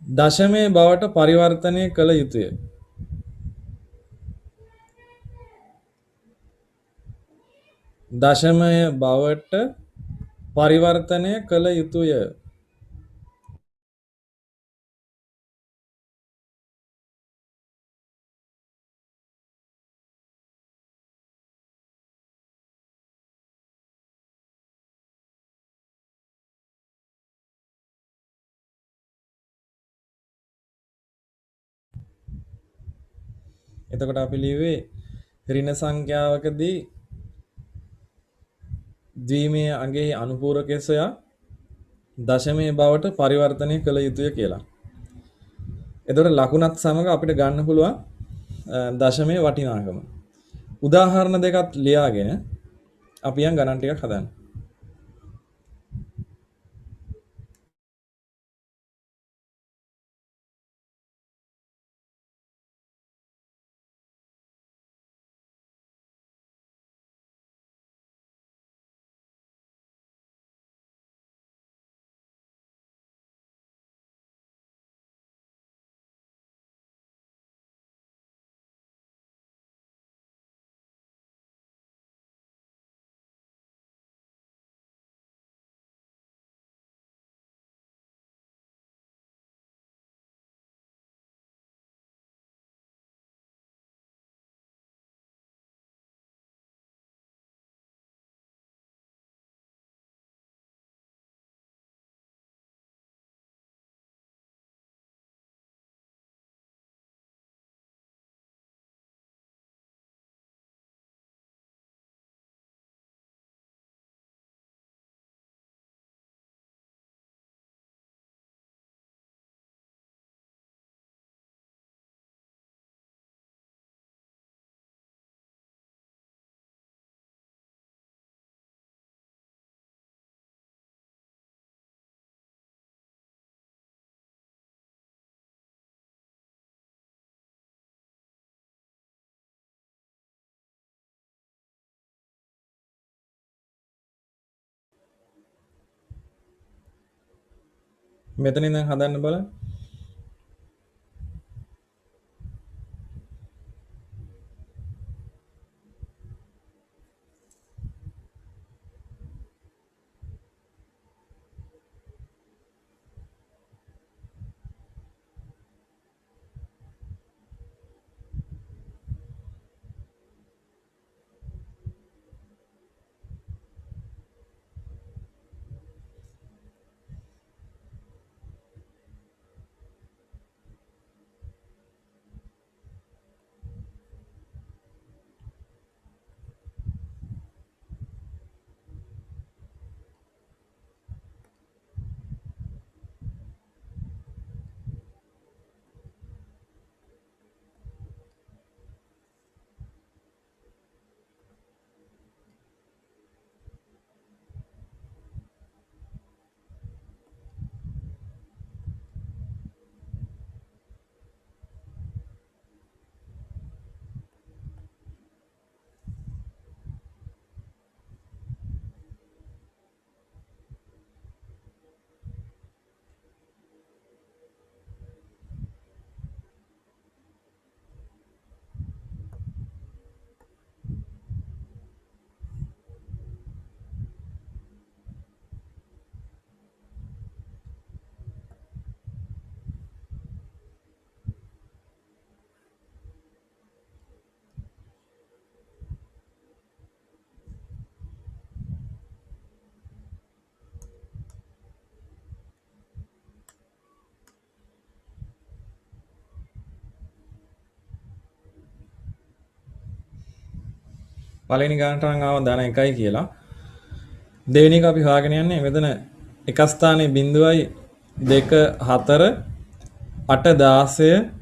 දශමය බවට පරිවර්තනය කළ යුතුය. දශමය බවට පරිවර්තනය කළ යුතුය. එතකොට අපි ලියුවේ ඍණ සංඛ්‍යාවකදී ද්විමය අගයෙහි අනුපූරකය සොයා දශමය බවට පරිවර්තනය කළ යුතුය කියලා. එතකොට ලකුණත් සමග අපිට ගන්න පුළුවන් දශමයේ වටිනාකම. උදාහරණ දෙකක් ලියාගෙන අපි යන් ගණන් ටිකක් හදන්න. මෙතන ඉඳන් හදන්න බලන්න. පළවෙනි ගානට නම් ආව ධන 1යි කියලා. දෙවෙනි එක අපි හොයාගෙන යන්නේ මෙතන එක ස්ථානයේ 0යි 2 4 8 16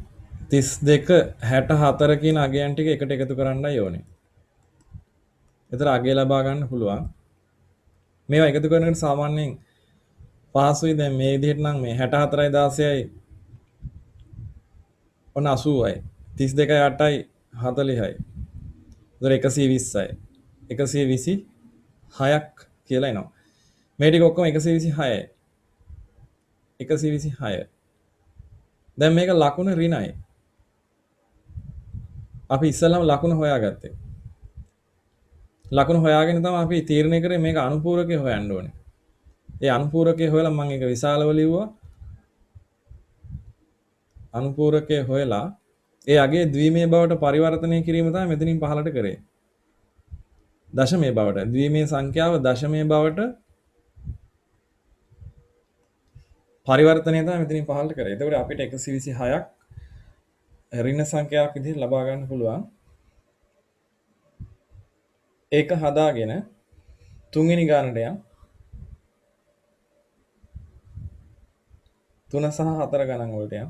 32 64 කියන අගයන් ටික එකට එකතු කරන්නයි ඕනේ. එතන අගය ලබා ගන්න පුළුවන්. මේවා එකතු කරනකොට සාමාන්‍යයෙන් පහසුයි. දැන් මේ විදිහට නම් මේ 64යි 16යි ඔන්න 80යි 32යි 8යි 40යි. ඒතර 120යි 126ක් කියලා එනවා. මේ ටික ඔක්කොම 126යි 126. දැන් මේක ලකුණ ඍණයි. අපි ඉස්සෙල්ලාම ලකුණ හොයාගත්තේ. ලකුණ හොයාගෙන තමයි අපි තීරණය කරේ මේක අනුපූරකය හොයන්න ඕනේ. ඒ අනුපූරකය හොයලා මම ඒක විශාලව ලිව්වා. අනුපූරකය හොයලා ඒ අගේ ද්විමේය බවට පරිවර්තනය කිරීම තමයි මෙතනින් පහළට කරේ. දශමයේ බවට ද්විමේය සංඛ්‍යාව දශමයේ බවට පරිවර්තනය තමයි මෙතනින් පහළට කරේ. එතකොට අපිට 126ක් ඍණ සංඛ්‍යාවක් විදිහට ලබා ගන්න පුළුවන්. ඒක හදාගෙන තුන්වෙනි ගානට යන් 3 සහ 4 ගණන් වලට යන්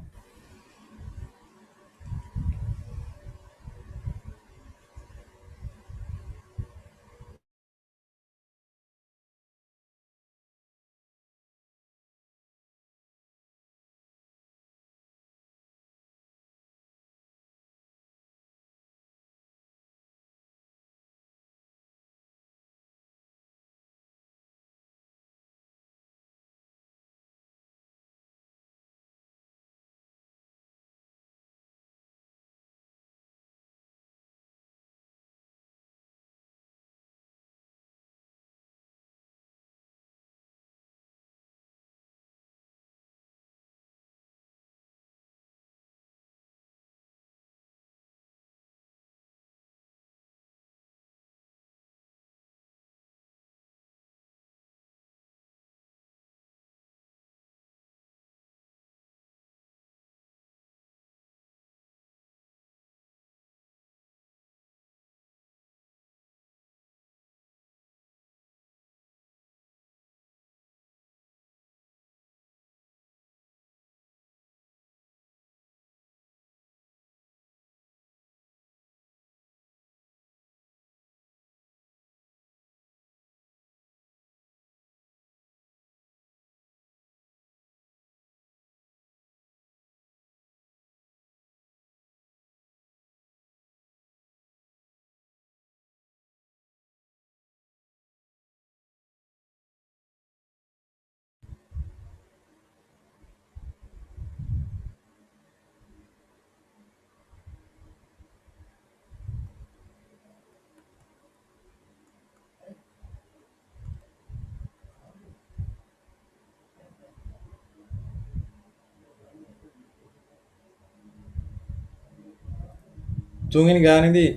තුන්වෙනි ගානේදී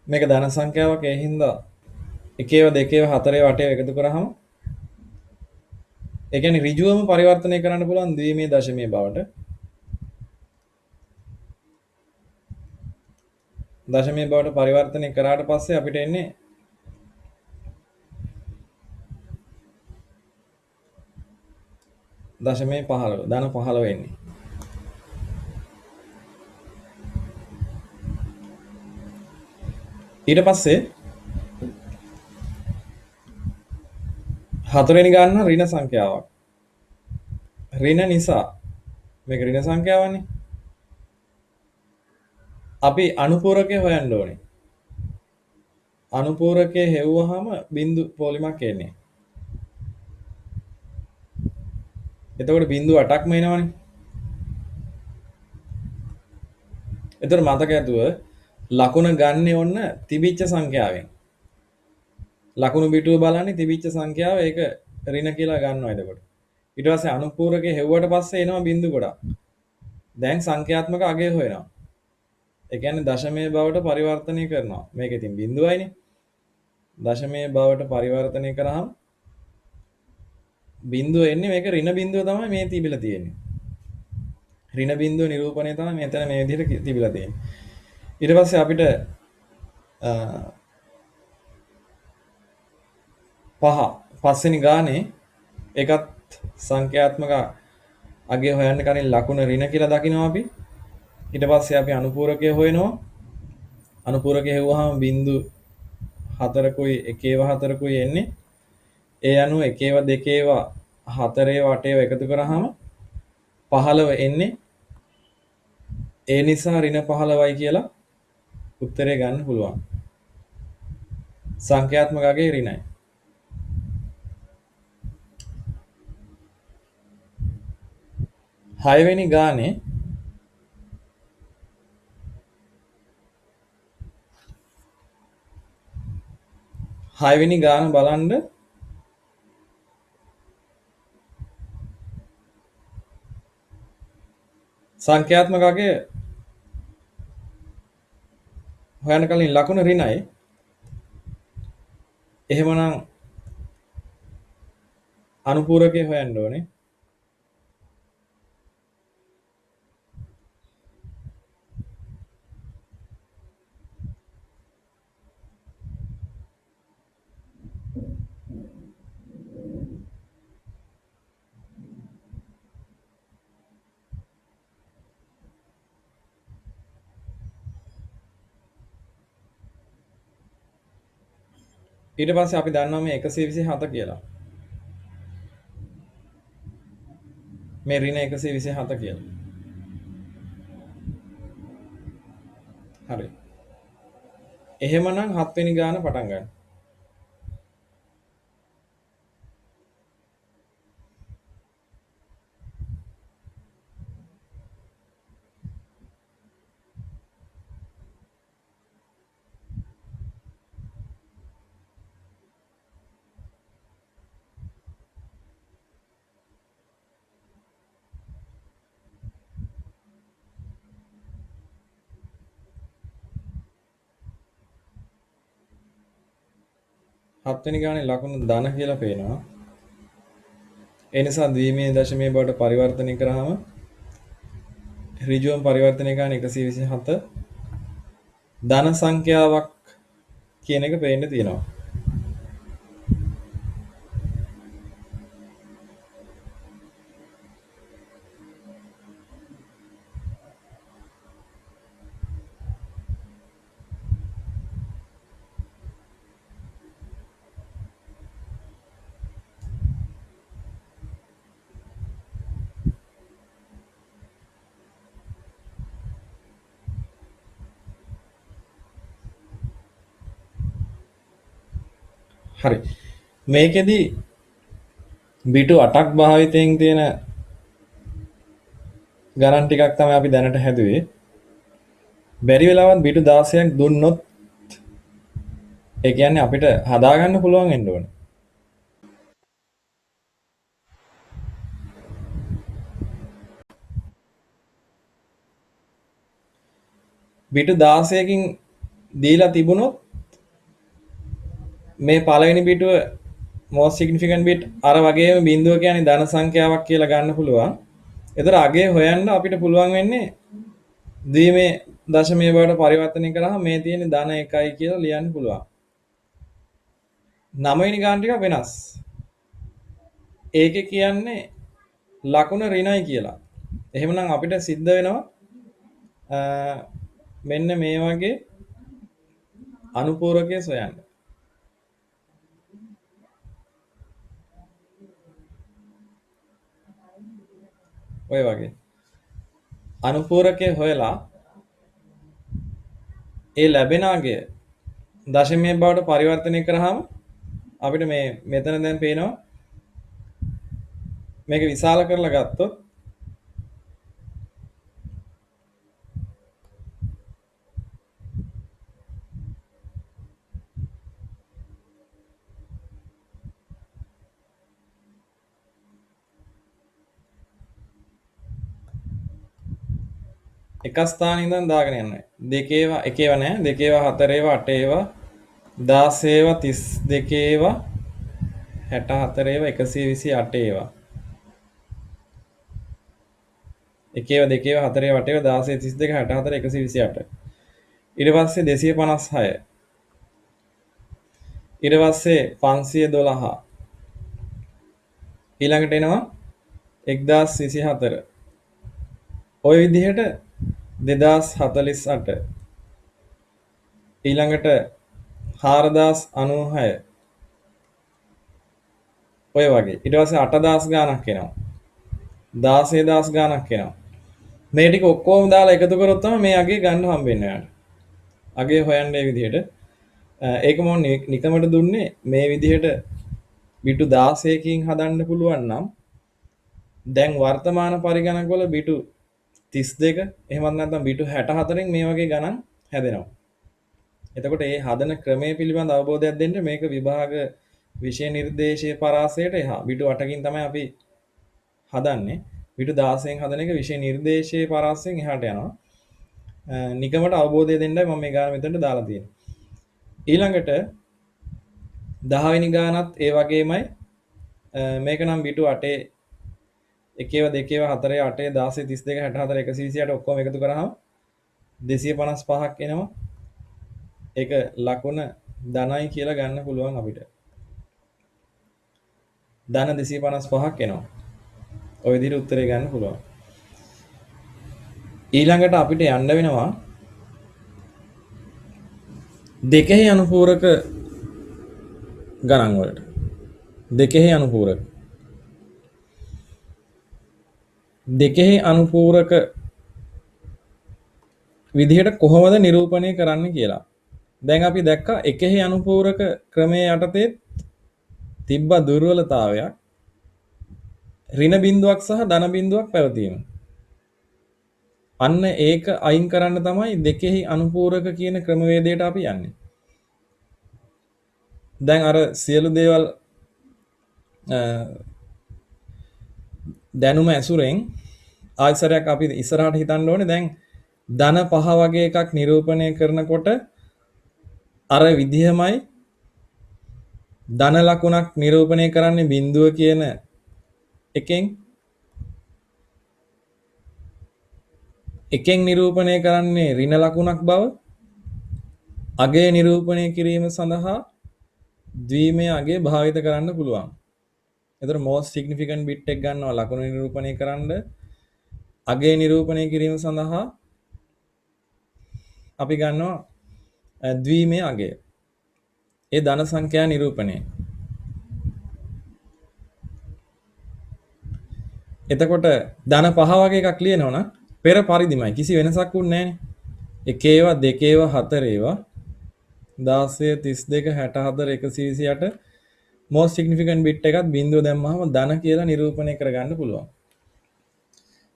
මේක ධන සංඛ්‍යාවක් ඒ හින්දා එකේව දෙකේව හතරේව අටේව එකතු කරාම ඒ කියන්නේ ඍජුවම පරිවර්තනය කරන්න පුළුවන් ද්විමේය දශමයේ බවට. දශමයේ බවට පරිවර්තනය කරාට පස්සේ අපිට එන්නේ දශමයේ 15 ධන 15 එන්නේ. ඊට පස්සේ හතරවෙනි ගන්න ඍණ සංඛ්‍යාවක්. ඍණ නිසා මේක ඍණ සංඛ්‍යාවන්නේ. අපි අනුපූරකය හොයන්න ඕනේ. අනුපූරකය හෙව්වහම බිංදු පොලිමක් එන්නේ. එතකොට බිංදු 8ක්ම එනවනේ. එතකොට මතක ඇතුව ලකුණ ගන්නේ ඔන්න තිබිච්ච සංඛ්‍යාවෙන්. ලකුණු පිටුව බලන්නේ තිබිච්ච සංඛ්‍යාව ඒක ඍණ කියලා ගන්නවා එතකොට. ඊට පස්සේ අනුපූරකයේ හෙව්වට පස්සේ එනවා බිංදු ගොඩක්. දැන් සංඛ්‍යාත්මක අගය හොයනවා. ඒ කියන්නේ දශමයේ බවට පරිවර්තනය කරනවා. මේක ඉතින් බිංදුවයිනේ. දශමයේ බවට පරිවර්තනය කරාම බිංදුව එන්නේ මේක ඍණ බිංදුව තමයි මේ තිබිලා තියෙන්නේ. ඍණ බිංදුව නිරූපණය තමයි මෙතන මේ විදිහට තිබිලා තියෙන්නේ. ඊට පස්සේ අපිට පහ පස්වෙනි ගානේ ඒකත් සංඛ්‍යාත්මක අගය හොයන්න කලින් ලකුණ ඍණ කියලා දකිනවා අපි. ඊට පස්සේ අපි අනුපූරකය හොයනවා. අනුපූරකය හෙව්වහම බිංදු 4කුයි 1/4කුයි එන්නේ. ඒ අනුව 1/2 4/8 එකතු කරාම 15 එන්නේ. ඒ නිසා ඍණ 15යි කියලා උත්තරේ ගන්න පුළුවන්. සංඛ්‍යාත්මක අගය ඍණයි. 6 වෙනි ගානේ ගාන බලන්න සංඛ්‍යාත්මක අගය හොයන්න කලින් ලකුණ ඍණයි. එහෙමනම් අනුපූරකය හොයන්න ඕනේ. ඊට පස්සේ අපි දන්නවා මේ 127 කියලා. මේ ඍණ 127 කියලා. හරි. එහෙමනම් 7 වෙනි ගාන පටන් ගන්න. හත්වෙනි ගානේ ලකුණු ධන කියලා පේනවා. ඒ නිසා ද්විමේ දශමයේ බවට පරිවර්තනය කරාම ඍජුවම පරිවර්තනය කරන 127 ධන සංඛ්‍යාවක් කියන එක පේන්න තියෙනවා. හරි. මේකෙදි බිටු 8ක් භාවිතයෙන් තියෙන ගණන් ටිකක් තමයි අපි දැනට හැදුවේ. බැරි වෙලාවත් බිටු 16ක් දුන්නොත් ඒ කියන්නේ අපිට හදාගන්න පුළුවන් වෙන්න ඕනේ. බිටු 16කින් දීලා තිබුණොත් මේ පළවෙනි බිටුව most significant bit අර වගේම බිඳුව කියන්නේ ධන සංඛ්‍යාවක් කියලා ගන්න පුළුවන්. ඒතර අගය හොයන්න අපිට පුළුවන් වෙන්නේ ද්විමේ දශමයේ බවට පරිවර්තනය කරාම මේ තියෙන ධන 1යි කියලා ලියන්න පුළුවන්. 9 වෙනි ගාන ටික වෙනස්. ඒකේ කියන්නේ ලකුණ ඍණයි කියලා. එහෙමනම් අපිට සිද්ධ වෙනවා මෙන්න මේ වගේ අනුපූරකය සොයන්න. ඔය වගේ අනුපූරකය හොයලා ඒ ලැබෙන අගය දශමයේ බවට පරිවර්තනය කරාම අපිට මේ මෙතන දැන් පේනවා මේක විශාල කරලා ගත්තොත් එක ස්ථානයේ ඉඳන් දාගෙන යනවා. දෙකේවා එකේවා නැහැ. දෙකේවා හතරේවා අටේවා 16ඒවා 32ඒවා 64ඒවා 128ඒවා. එකේවා දෙකේවා හතරේවා අටේවා 16 32 64 128. ඊට පස්සේ 256. ඊට පස්සේ 512 ඊළඟට එනවා 1024 ඔය විදිහට 2048 ඊළඟට 4096 ඔය වගේ ඊට පස්සේ 8000 ගාණක් එනවා 16000 ගාණක් එනවා මේ ටික ඔක්කොම දාලා එකතු කරොත් තමයි මේ අගේ ගන්න හම්බෙන්නේ ඔයාලට අගේ හොයන්නේ විදිහට ඒක මම නිකමට දුන්නේ මේ විදිහට බිටු 16කින් හදන්න පුළුවන් නම් දැන් වර්තමාන පරිගණකවල බිටු 32 එහෙමත් නැත්නම් බිටු 64න් මේ වගේ ගණන් හැදෙනවා. එතකොට මේ හදන ක්‍රමයේ පිළිබඳ අවබෝධයක් දෙන්න මේක විභාග විෂය නිර්දේශයේ පරාසයට එහා බිටු 8කින් තමයි අපි හදන්නේ. බිටු 16න් හදන එක විෂය නිර්දේශයේ පරාසයෙන් එහාට යනවා. නිකමට අවබෝධය දෙන්නයි මම මේ ගාන මෙතනට දාලා තියෙන්නේ. ඊළඟට 10 වෙනි ගානත් ඒ වගේමයි මේක නම් බිටු 8 එකේව දෙකේව 4 8 16 32 64 128 ඔක්කොම එකතු කරාම 255ක් එනවා. ඒක ලකුණ ධනයි කියලා ගන්න පුළුවන් අපිට. ධන 255ක් එනවා. ඔය විදිහට උත්තරේ ගන්න පුළුවන්. ඊළඟට අපිට යන්න වෙනවා දෙකෙහි අනුපූරක ගණන් වලට. දෙකෙහි අනුපූරක. දෙකෙහි අනුපූරක විදිහට කොහොමද නිරූපණය කරන්න කියලා. දැන් අපි දැක්කා එකෙහි අනුපූරක ක්‍රමයේ යටතේ තිබ්බ දුර්වලතාවයක් ඍණ බිඳුවක් සහ ධන බිඳුවක් පැවතීම. අන්න ඒක අයින් කරන්න තමයි දෙකෙහි අනුපූරක කියන ක්‍රමවේදයට අපි යන්නේ. දැන් අර සියලු දේවල් දැනුම ඇසුරෙන් ආයසරයක් අපි ඉස්සරහට හිතන්න ඕනේ දැන් ධන 5 වගේ එකක් නිරූපණය කරනකොට අර විදිහමයි ධන ලකුණක් නිරූපණය කරන්නේ බිඳුව කියන එකෙන් නිරූපණය කරන්නේ ඍණ ලකුණක් බව අගය නිරූපණය කිරීම සඳහා ද්විමය අගය භාවිත කරන්න පුළුවන්. එතකොට most significant bit එක ගන්නවා ලකුණු නිරූපණය කරන්න අගය නිරූපණය කිරීම සඳහා අපි ගන්නවා ද්විමය අගය. ඒ ධන සංඛ්‍යා නිරූපණය. එතකොට ධන 5 වගේ එකක් ලියනවනම් පෙර පරිදිමයි කිසි වෙනසක් වුන්නේ නැහනේ. එකේවා දෙකේවා හතරේවා 16 32 64 128 most significant bit එකත් බිඳුව දැම්මම ධන කියලා නිරූපණය කරගන්න පුළුවන්.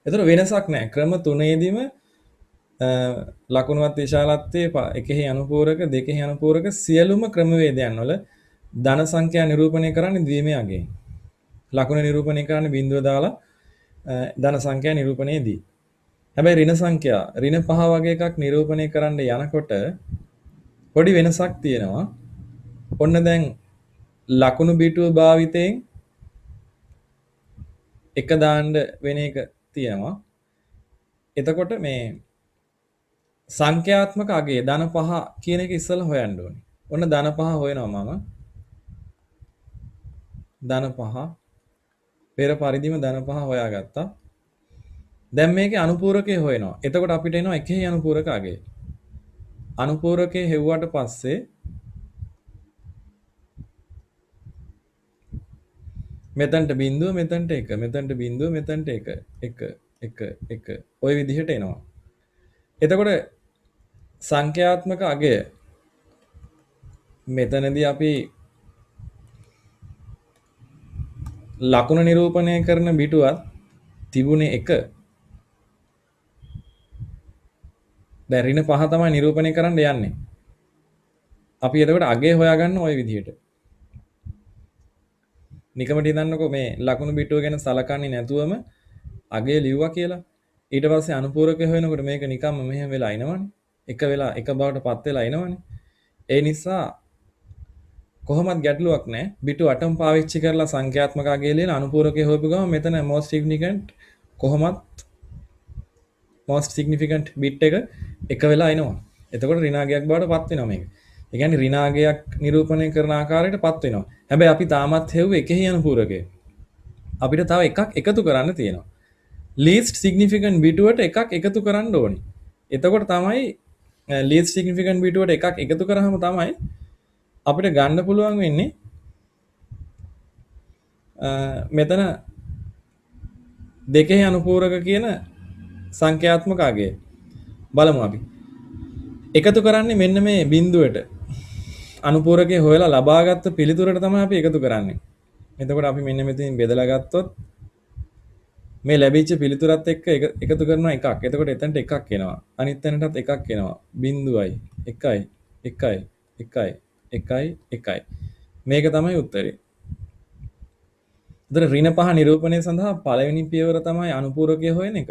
ඒතර වෙනසක් නැහැ. ක්‍රම තුනේදීම ලකුණුවත් විශාලත්වයේ එකෙහි අනුපූරක දෙකෙහි අනුපූරක සියලුම ක්‍රමවේදයන් වල ධන සංඛ්‍යා නිරූපණය කරන්නේ ද්විමය අගයෙන්. ලකුණ නිරූපණය කරන්නේ බිඳුව දාලා ධන සංඛ්‍යා නිරූපණයේදී. හැබැයි ඍණ සංඛ්‍යා ඍණ 5 වගේ එකක් නිරූපණය කරන්න යනකොට පොඩි වෙනසක් තියෙනවා. ඔන්න දැන් ලකුණු බිටුව භාවිතයෙන් එක දාන්න වෙන එක තියෙනවා. එතකොට මේ සංඛ්‍යාත්මක අගය ධන 5 කියන එක ඉස්සෙල්ලා හොයන්න ඕනේ. ඔන්න ධන 5 හොයනවා මම. ධන 5 පෙර පරිදිම ධන 5 හොයාගත්තා. දැන් මේකේ අනුපූරකය හොයනවා. එතකොට අපිට එනවා එකෙහි අනුපූරක අගය. අනුපූරකයේ හෙව්වට පස්සේ මෙතනට බිඳුව මෙතනට 1 මෙතනට බිඳුව මෙතනට 1 1 1 1 ඔය විදිහට එනවා. එතකොට සංඛ්‍යාත්මක අගය මෙතනදී අපි ලකුණ නිරූපණය කරන බිටුවත් තිබුණේ 1. දැන් ඍණ 5 තමයි නිරූපණය කරන්න යන්නේ. අපි එතකොට අගය හොයාගන්න ওই විදිහට. නිකමට හිතන්නකෝ මේ ලකුණු බිටුව ගැන සලකන්නේ නැතුවම අගය ලිව්වා කියලා. ඊට පස්සේ අනුපූරකය හොයනකොට මේක නිකම්ම මෙහෙම වෙලා ඉනවනේ. එක වෙලා එක බවට පත් වෙලා ඉනවනේ. ඒ නිසා කොහොමත් ගැටලුවක් නැහැ. බිටු 8ම පාවිච්චි කරලා සංඛ්‍යාත්මක අගය ලියන අනුපූරකය හොයපු ගමන් මෙතන most significant කොහොමත් most significant bit එක වෙලා එනවා. එතකොට ඍණ අගයක් බවට පත් වෙනවා මේක. ඒ කියන්නේ ඍණාගයක් නිරූපණය කරන ආකාරයටපත් වෙනවා. හැබැයි අපි තාමත් හෙව්වේ එකෙහි අනුපූරකය. අපිට තව එකක් එකතු කරන්න තියෙනවා. least significant bituවට එකක් එකතු කරන්න ඕනි. එතකොට තමයි least significant bituවට එකක් එකතු කරාම තමයි අපිට ගන්න පුළුවන් වෙන්නේ මෙතන දෙකෙහි අනුපූරක කියන සංඛ්‍යාත්මක අගය. බලමු අපි. එකතු කරන්නේ මෙන්න මේ බිඳුවට අනුපූරකය හොයලා ලබාගත්ත පිළිතුරට තමයි අපි එකතු කරන්නේ. එතකොට අපි මෙන්න මෙතනින් බෙදලා ගත්තොත් මේ ලැබිච්ච පිළිතුරත් එක්ක එකතු කරනවා එකක්. එතකොට එතනට එකක් එනවා. අනිත් තැනටත් එකක් එනවා. බිඳුවයි 1යි 1යි 1යි 1යි 1යි. මේක තමයි උත්තරේ. උතර ඍණ පහ නිරූපණය සඳහා පළවෙනි පියවර තමයි අනුපූරකය හොයන එක.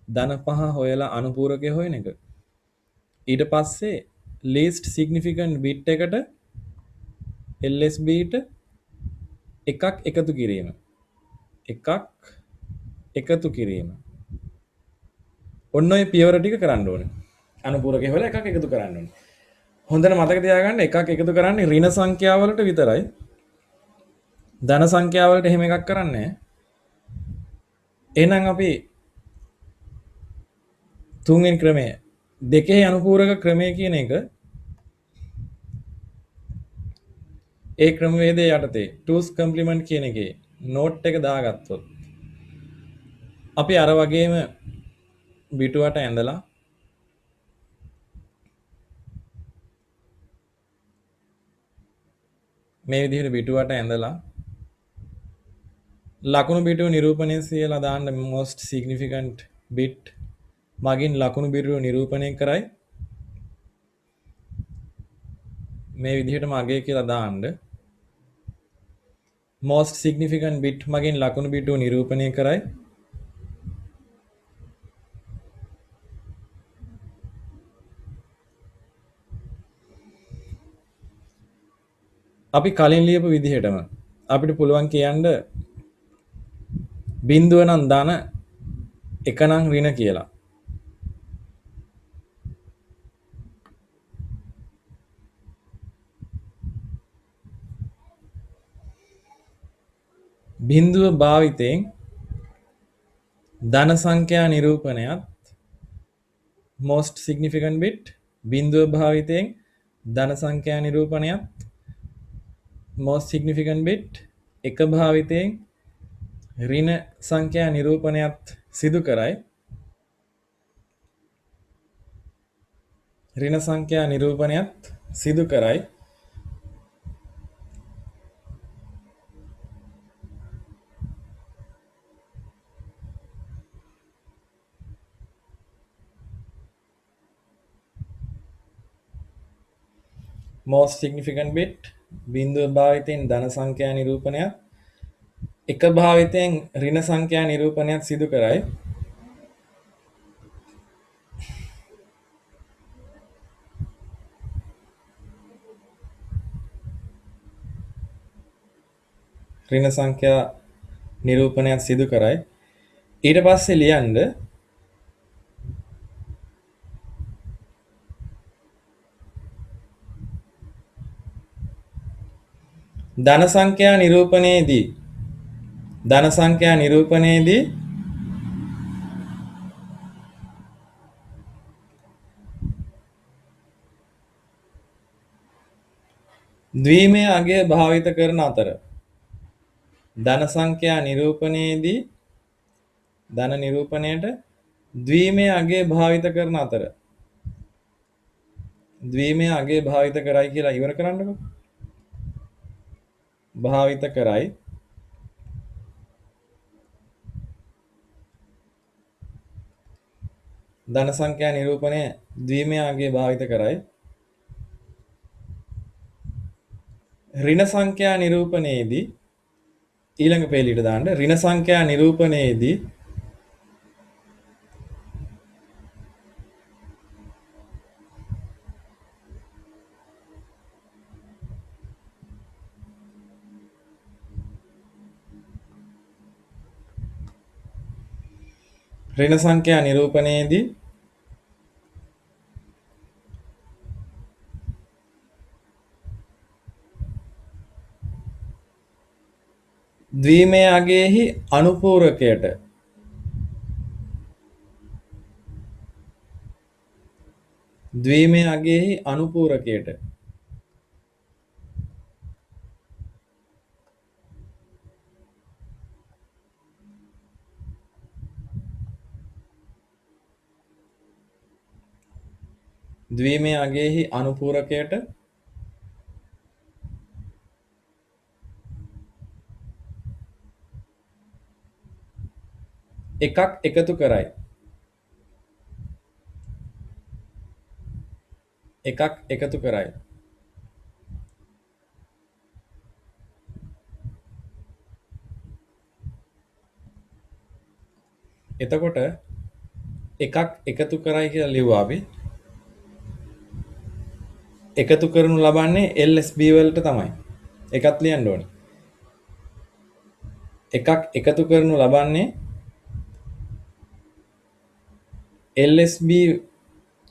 ධන පහ හොයලා අනුපූරකය හොයන එක. ඊට පස්සේ least significant bit එකට LSB ට එකක් එකතු කිරීම. එකක් එකතු කිරීම. ඔන්න ඔය පියවර ටික කරන්න ඕනේ. අනුපූරකය හොයලා එකක් එකතු කරන්න ඕනේ. හොඳට මතක තියාගන්න එකක් එකතු කරන්නේ ඍණ සංඛ්‍යාවලට විතරයි. ධන සංඛ්‍යාවලට එහෙම එකක් කරන්නේ නැහැ. එහෙනම් අපි තුන්වෙනි ක්‍රමය දෙකේ අනුපූරක ක්‍රමය කියන එක ඒ ක්‍රමවේදයේ යටතේ 2's complement කියන එකේ නෝට් එක දාගත්තොත් අපි අර වගේම පිටුවට ඇඳලා මේ විදිහට පිටුවට ඇඳලා ලකුණු පිටුව නිරූපණය කියලා දාන්න most significant bit මගින් ලකුණු පිටුව නිරූපණය කරයි මේ විදිහටම අගය කියලා දාන්න most significant bit මගින් ලකුණු පිටුව නිරූපණය කරයි අපි කලින් ලියපු විදිහටම අපිට පුළුවන් කියන්න බිඳුව නම් ධන එක නම් ඍණ කියලා. බිඳුව භාවිතයෙන් ධන සංඛ්‍යා නිරූපණයත් most significant bit බිඳුව භාවිතයෙන් ධන සංඛ්‍යා නිරූපණයත් most significant bit එක භාවිතයෙන් ඍණ සංඛ්‍යා නිරූපණයත් සිදු කරයි. ඍණ සංඛ්‍යා නිරූපණයත් සිදු කරයි. most significant bit බිඳුව භාවිතයෙන් ධන සංඛ්‍යා නිරූපණයත් එක භාවිතයෙන් ඍණ සංඛ්‍යා නිරූපණයත් සිදු කරයි. ඍණ සංඛ්‍යා නිරූපණයත් සිදු කරයි. ඊට පස්සේ ලියන්න ධන සංඛ්‍යා නිරූපණයේදී ද්විමය අගය භාවිත කරන අතර ධන සංඛ්‍යා නිරූපණයේදී ධන නිරූපණයට ද්විමය අගය භාවිත කරන අතර ද්විමය අගය භාවිත කරයි කියලා ඉවර කරන්නකො. භාවිත කරයි ධන සංඛ්‍යා නිරූපණය ද්විමය අගය භාවිත කරයි ඍණ සංඛ්‍යා නිරූපණයේදී ඊළඟ පේලියට දාන්න ඍණ සංඛ්‍යා නිරූපණයේදී ඍණ සංඛ්‍යා නිරූපණයේදී ද්වීමය අගයෙහි අනුපූරකයට ද්වීමය අගයෙහි අනුපූරකයට ද්වීමය අගයෙහි අනුපූරකයට එකක් එකතු කරයි. එකක් එකතු කරයි. එතකොට එකක් එකතු කරයි කියලා ලිව්වා අපි. එකතු කරනු ලබන්නේ LSB වලට තමයි. එකක් ලියන්න ඕනේ. එකක් එකතු කරනු ලබන්නේ LSB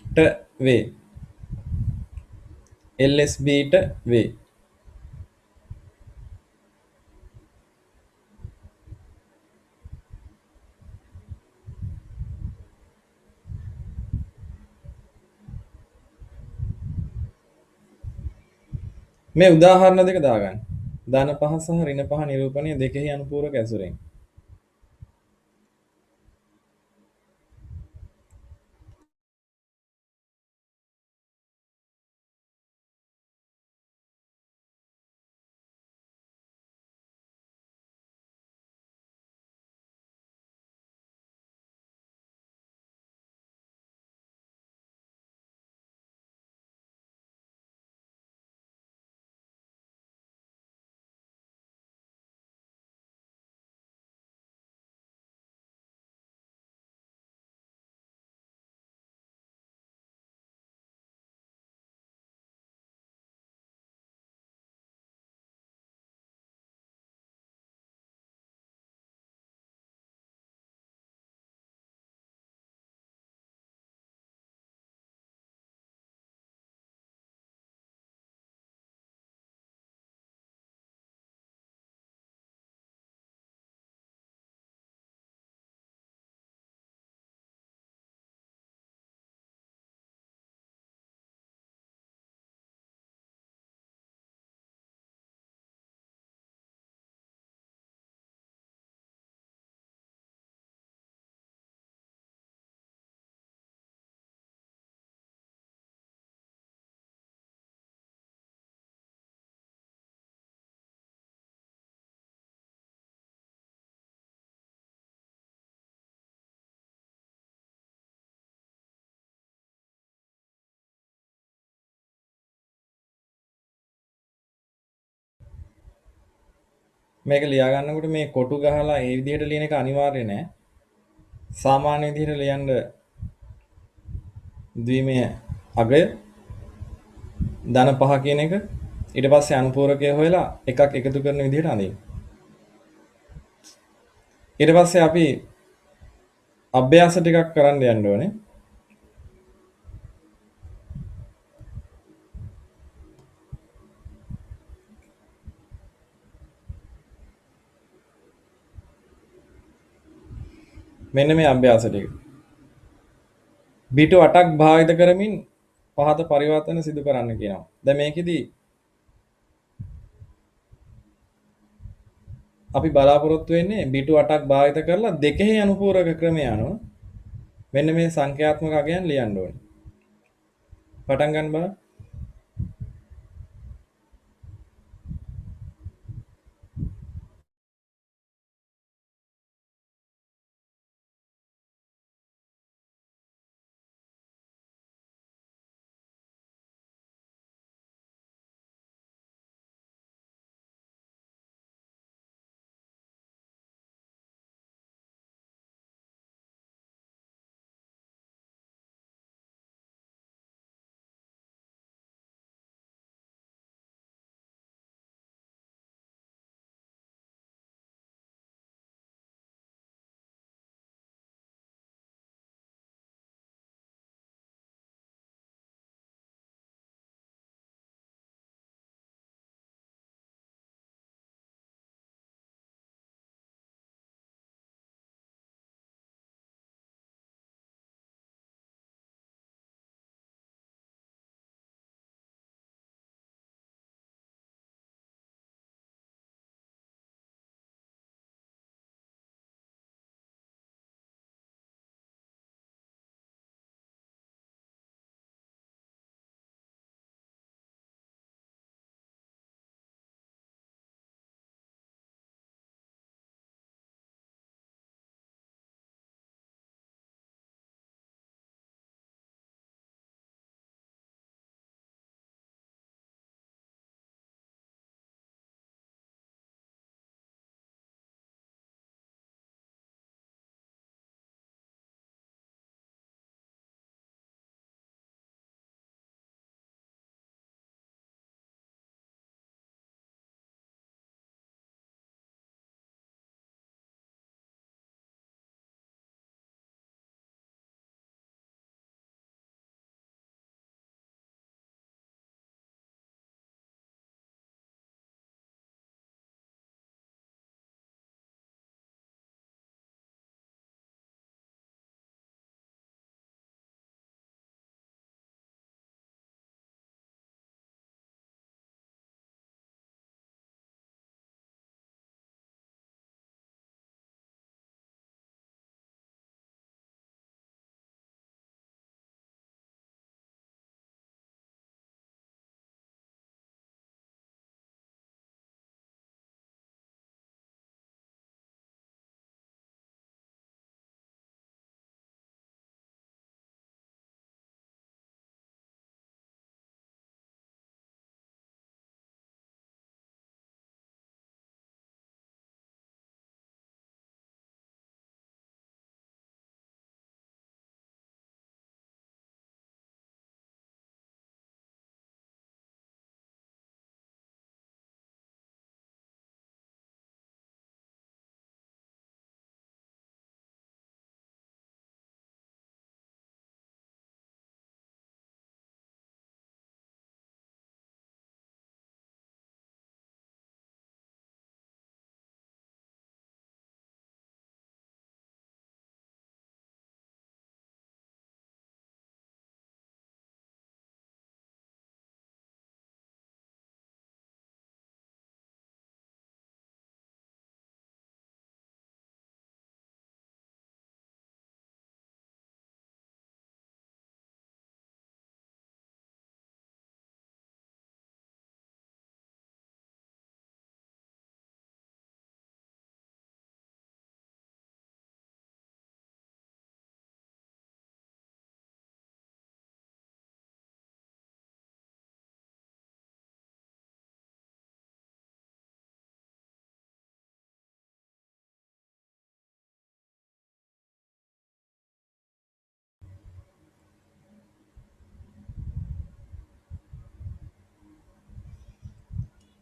ට වේ. LSB ට වේ. මේ උදාහරණ දෙක දාගන්න. ධන පහ සහ ඍණ පහ නිරූපණය දෙකෙහි අනුපූරක ඇසුරෙන්. මේක ලියා ගන්නකොට මේ කොටු ගහලා ඒ විදිහට ලියන එක අනිවාර්ය නෑ. සාමාන්‍ය විදිහට ලියන්න ද්විමය අගය ධන පහ කියන එක ඊට පස්සේ අනුපූරකය හොයලා එකක් එකතු කරන විදිහට අඳින්න. ඊට පස්සේ අපි අභ්‍යාස ටිකක් කරන්න යන්න ඕනේ. මෙන්න මේ අභ්‍යාස ටික. බිටු 8ක් භාවිත කරමින් පහත පරිවර්තන සිදු කරන්න කියනවා. දැන් මේකෙදි අපි බලාපොරොත්තු වෙන්නේ බිටු 8ක් භාවිත කරලා දෙකෙහි අනුපූරක ක්‍රමය අනුව මෙන්න මේ සංඛ්‍යාත්මක අගයන් ලියන්න ඕනේ. පටන් ගන්න බලන්න.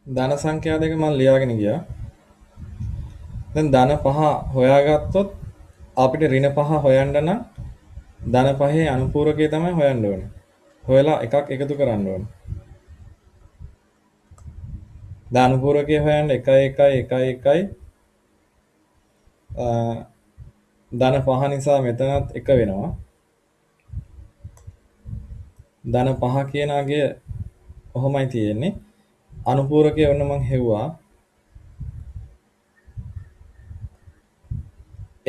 ධන සංඛ්‍යා දෙක මම ලියාගෙන ගියා. දැන් ධන පහ හොයාගත්තොත් අපිට ඍණ පහ හොයන්න නම් ධන පහේ අනුපූරකය තමයි හොයන්න ඕනේ. හොයලා එකක් එකතු කරන්න ඕනේ. දැන් අනුපූරකය හොයන්න 1 1 1 1 ධන පහ නිසා මෙතනත් 1 වෙනවා. ධන පහ කියන අගය කොහොමයි තියෙන්නේ? අනුපූරකය ඔන්න මං හෙව්වා.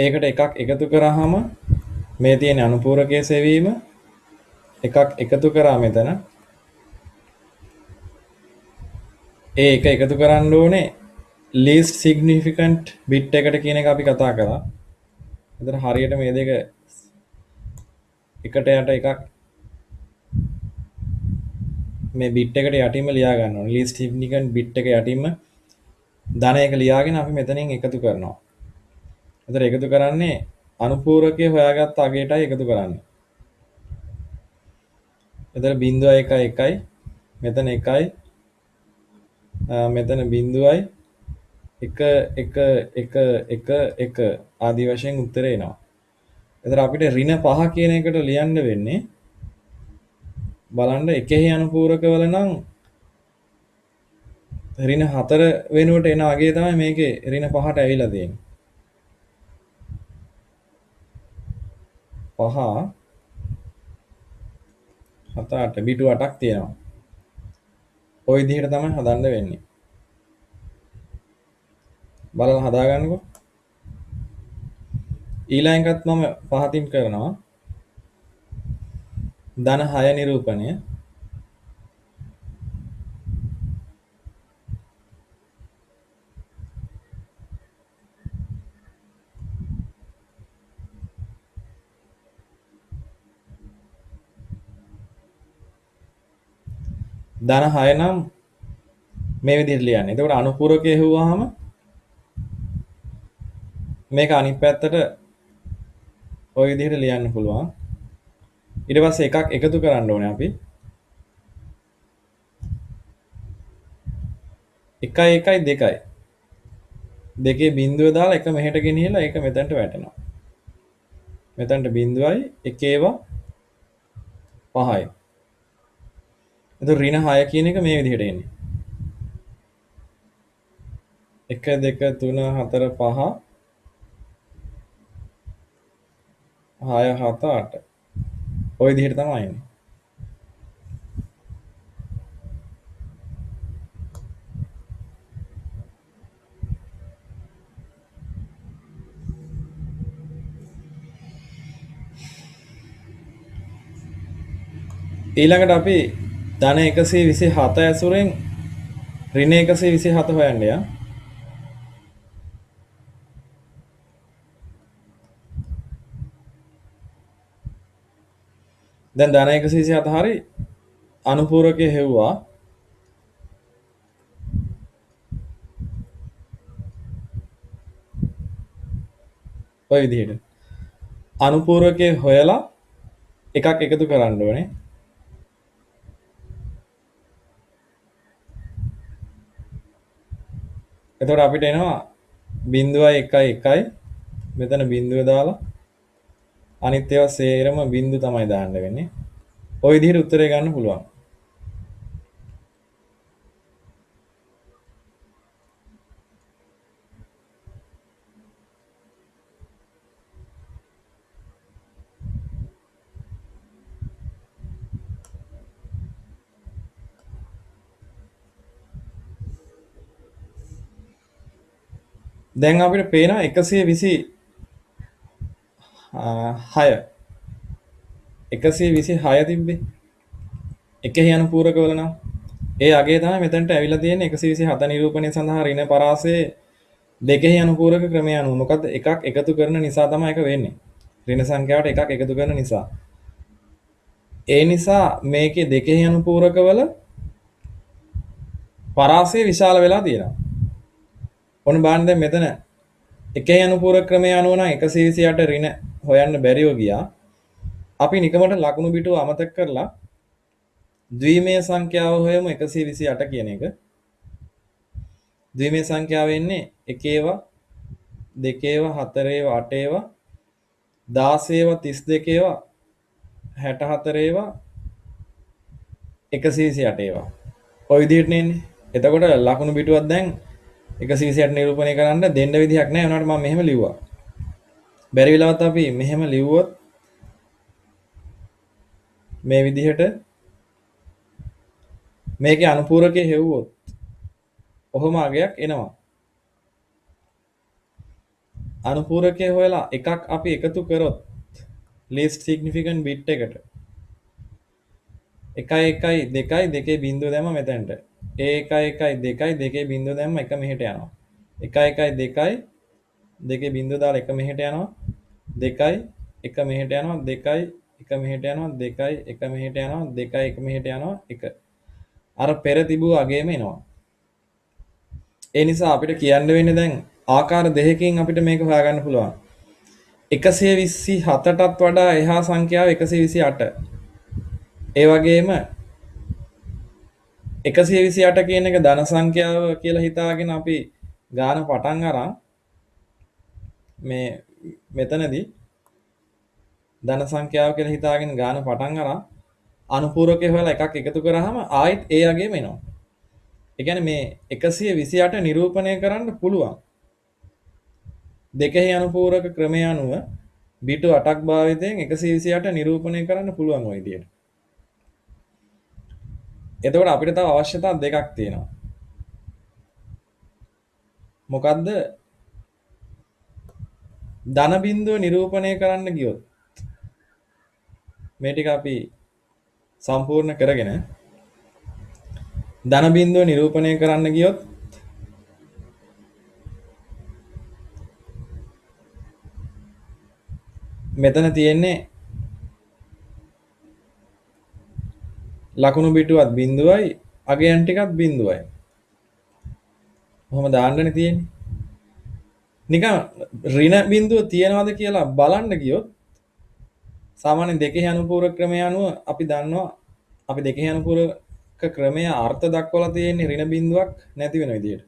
ඒකට එකක් එකතු කරාම මේ තියෙන අනුපූරකයේ සෙවීම එකක් එකතු කරා මෙතන. ඒ එක එකතු කරන්න ඕනේ least significant bit එකට කියන එක අපි කතා කරා. එතන හරියට මේ දෙක එකට යට එකක් මේ bit එකට යටින්ම ලියා ගන්න ඕනේ. least significant bit එක යටින්ම ධන එක ලියාගෙන අපි මෙතනින් එකතු කරනවා. එතන එකතු කරන්නේ අනුපූරකයේ හොයාගත්ත අගයටයි එකතු කරන්නේ. එතන 0.1 මෙතන 1යි මෙතන 0යි 1 1 1 1 1 ආදී වශයෙන් උත්තරේ එනවා. එතන අපිට ඍණ 5 කියන එකට ලියන්න වෙන්නේ බලන්න එකෙහි අනුපූරකවල නම් ඍණ 4 වෙනුවට එන අගය තමයි මේකේ ඍණ 5ට ඇවිල්ලා තියෙන්නේ. 5 7 8 බිටු 8ක් තියෙනවා. ওই විදිහට තමයි හදන්න වෙන්නේ. බලලා හදාගන්නකො. ඊළඟ එකත් මම පහතින් කරනවා. ධන 6 නිරූපණය. ධන 6 නම් මේ විදිහට ලියන්නේ. එතකොට අනුපූරකයේ හුවාම මේක අනිත් පැත්තට ওই විදිහට ලියන්න පුළුවන්. ඊට පස්සේ එකක් එකතු කරන්න ඕනේ අපි. 1 1 2යි. දෙකේ බිඳුව දාලා එක මෙහෙට ගෙනියලා ඒක මෙතනට වැටෙනවා. මෙතනට බිඳුවයි එකේවා 5යි. එතකොට ඍණ 6 කියන එක මේ විදිහට එන්නේ. 1 2 3 4 5 6 7 8. ওই විදිහට තමයි එන්නේ. ඊළඟට අපි ධන 127 ඇසුරෙන් ඍණ 127 හොයන්න යා. දැන් ධන 127 හරි අනුපූරකයේ හෙව්වා. ඔය විදිහට. අනුපූරකයේ හොයලා එකක් එකතු කරන්න ඕනේ. එතකොට අපිට එනවා 0.1 මෙතන බිඳුව දාලා අනිත් ඒවා සේරම බිඳු තමයි දාන්න වෙන්නේ. ওই විදිහට උත්තරේ ගන්න පුළුවන්. දැන් අපිට පේනවා 126 126 තිබ්බේ. එකෙහි අනුපූරකවල නම් ඒ අගය තමයි මෙතනට ඇවිල්ලා තියෙන්නේ 127 නිරූපණය සඳහා ඍණ පරාසයේ දෙකෙහි අනුපූරක ක්‍රමය අනුව. මොකද එකක් එකතු කරන නිසා තමයි ඒක වෙන්නේ. ඍණ සංඛ්‍යාවට එකක් එකතු කරන නිසා. ඒ නිසා මේකේ දෙකෙහි අනුපූරකවල පරාසය විශාල වෙලා තියෙනවා. ඔන්න බලන්න දැන් මෙතන එකේ අනුපූරක ක්‍රමය අනුව නම් 128 ඍණ හොයන්න බැරිව ගියා. අපි නිකමට ලකුණු පිටුව අමතක කරලා ද්විමය සංඛ්‍යාව හොයමු 128 කියන එක. ද්විමේ සංඛ්‍යාව වෙන්නේ 1 ඒවා 2 ඒවා 4 ඒවා 8 ඒවා 16 ඒවා 32 ඒවා 64 ඒවා 128 ඒවා. ඔය විදිහට නෙන්නේ. එතකොට ලකුණු පිටුවක් දැන් 128 නිරූපණය කරන්න දෙන්න විදිහක් නැහැ. උනාට මම මෙහෙම ලිව්වා. බැරි වෙලාවත් අපි මෙහෙම ලිව්වොත් මේ විදිහට මේකේ අනුපූරකයේ හෙව්වොත් ඔහොම අගයක් එනවා. අනුපූරකයේ හොයලා එකක් අපි එකතු කරොත් least significant bit එකට 1 1 2 බිංදුව දැම්ම මෙතනට. ඒ 1 1 2 2 බිංදුව දැම්ම එක මෙහෙට යනවා. 1 1 2 2 බිංදුව දාලා එක මෙහෙට යනවා. 2 එක මෙහෙට යනවා. 2 එක මෙහෙට යනවා. 2 එක මෙහෙට යනවා. 2 එක මෙහෙට යනවා. 1. අර පෙර තිබූ අගේම එනවා. ඒ නිසා අපිට කියන්න වෙන්නේ දැන් ආකාර දෙකකින් අපිට මේක හොයාගන්න පුළුවන්. 127ටත් වඩා එහා සංඛ්‍යාව 128. ඒ වගේම 128 කියන එක ධන සංඛ්‍යාව කියලා හිතාගෙන අපි ගාන පටන් අරන් මේ මෙතනදී ධන සංඛ්‍යාව කියලා හිතාගෙන ගාන පටන් අරන් අනුපූරකේ හොයලා එකක් එකතු කරාම ආයෙත් ඒ වගේම එනවා. ඒ කියන්නේ මේ 128 නිරූපණය කරන්න පුළුවන්. දෙකෙහි අනුපූරක ක්‍රමය අනුව බිටු 8ක් භාවිතයෙන් 128 නිරූපණය කරන්න පුළුවන් ওই විදියට. එතකොට අපිට තව අවශ්‍යතා දෙකක් තියෙනවා. මොකද්ද? ධන බිඳුව නිරූපණය කරන්න ගියොත් මේ ටික අපි සම්පූර්ණ කරගෙන ධන බිඳුව නිරූපණය කරන්න ගියොත් මෙතන තියෙන්නේ ලකුණු පිටුවත් බිඳුවයි අගයන් ටිකත් බිඳුවයි. කොහොම දාන්නනේ තියෙන්නේ. නිකන් ඍණ බිඳුව තියනවාද කියලා බලන්න ගියොත් සාමාන්‍ය දෙකේ අනුපූරක ක්‍රමය අනුව අපි දන්නවා අපි දෙකේ අනුපූරක ක්‍රමයේ අර්ථ දක්වලා තියෙන්නේ ඍණ බිඳුවක් නැති වෙන විදියට.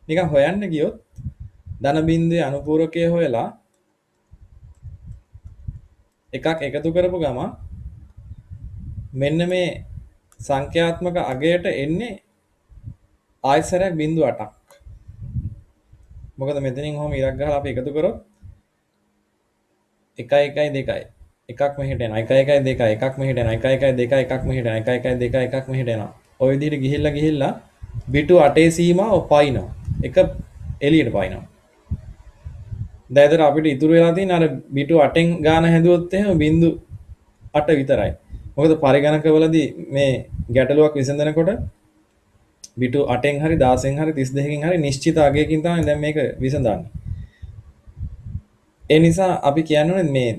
නිකන් හොයන්න ගියොත් ධන බිඳුවේ අනුපූරකය හොයලා එකක් එකතු කරපු ගම මෙන්න මේ සංඛ්‍යාත්මක අගයට එන්නේ ආයසරයක් 0.8ක්. මොකද මෙතනින් ඔහොම ඉරක් ගහලා අපි එකතු කරොත් 1 1 2 එකක් මෙහෙට එනවා 1 1 2 එකක් මෙහෙට එනවා 1 1 2 එකක් මෙහෙට එනවා 1 1 2 එකක් මෙහෙට එනවා. ඔය විදිහට ගිහිල්ලා බිටු 8 සීමාව පයින්නවා. එක එළියට පයින්නවා. දැන් ඒතර අපිට ඉතුරු වෙලා තියෙන අර බිටු 8න් ගාන හැදුවොත් එහෙම 0.8 විතරයි. මොකද පරිගණකවලදී මේ ගැටලුවක් විසඳනකොට බිටු 8න් හරි 16න් හරි 32කින් හරි නිශ්චිත අගයකින් තමයි දැන් මේක විසඳන්නේ. ඒ නිසා අපි කියන්නේ මේ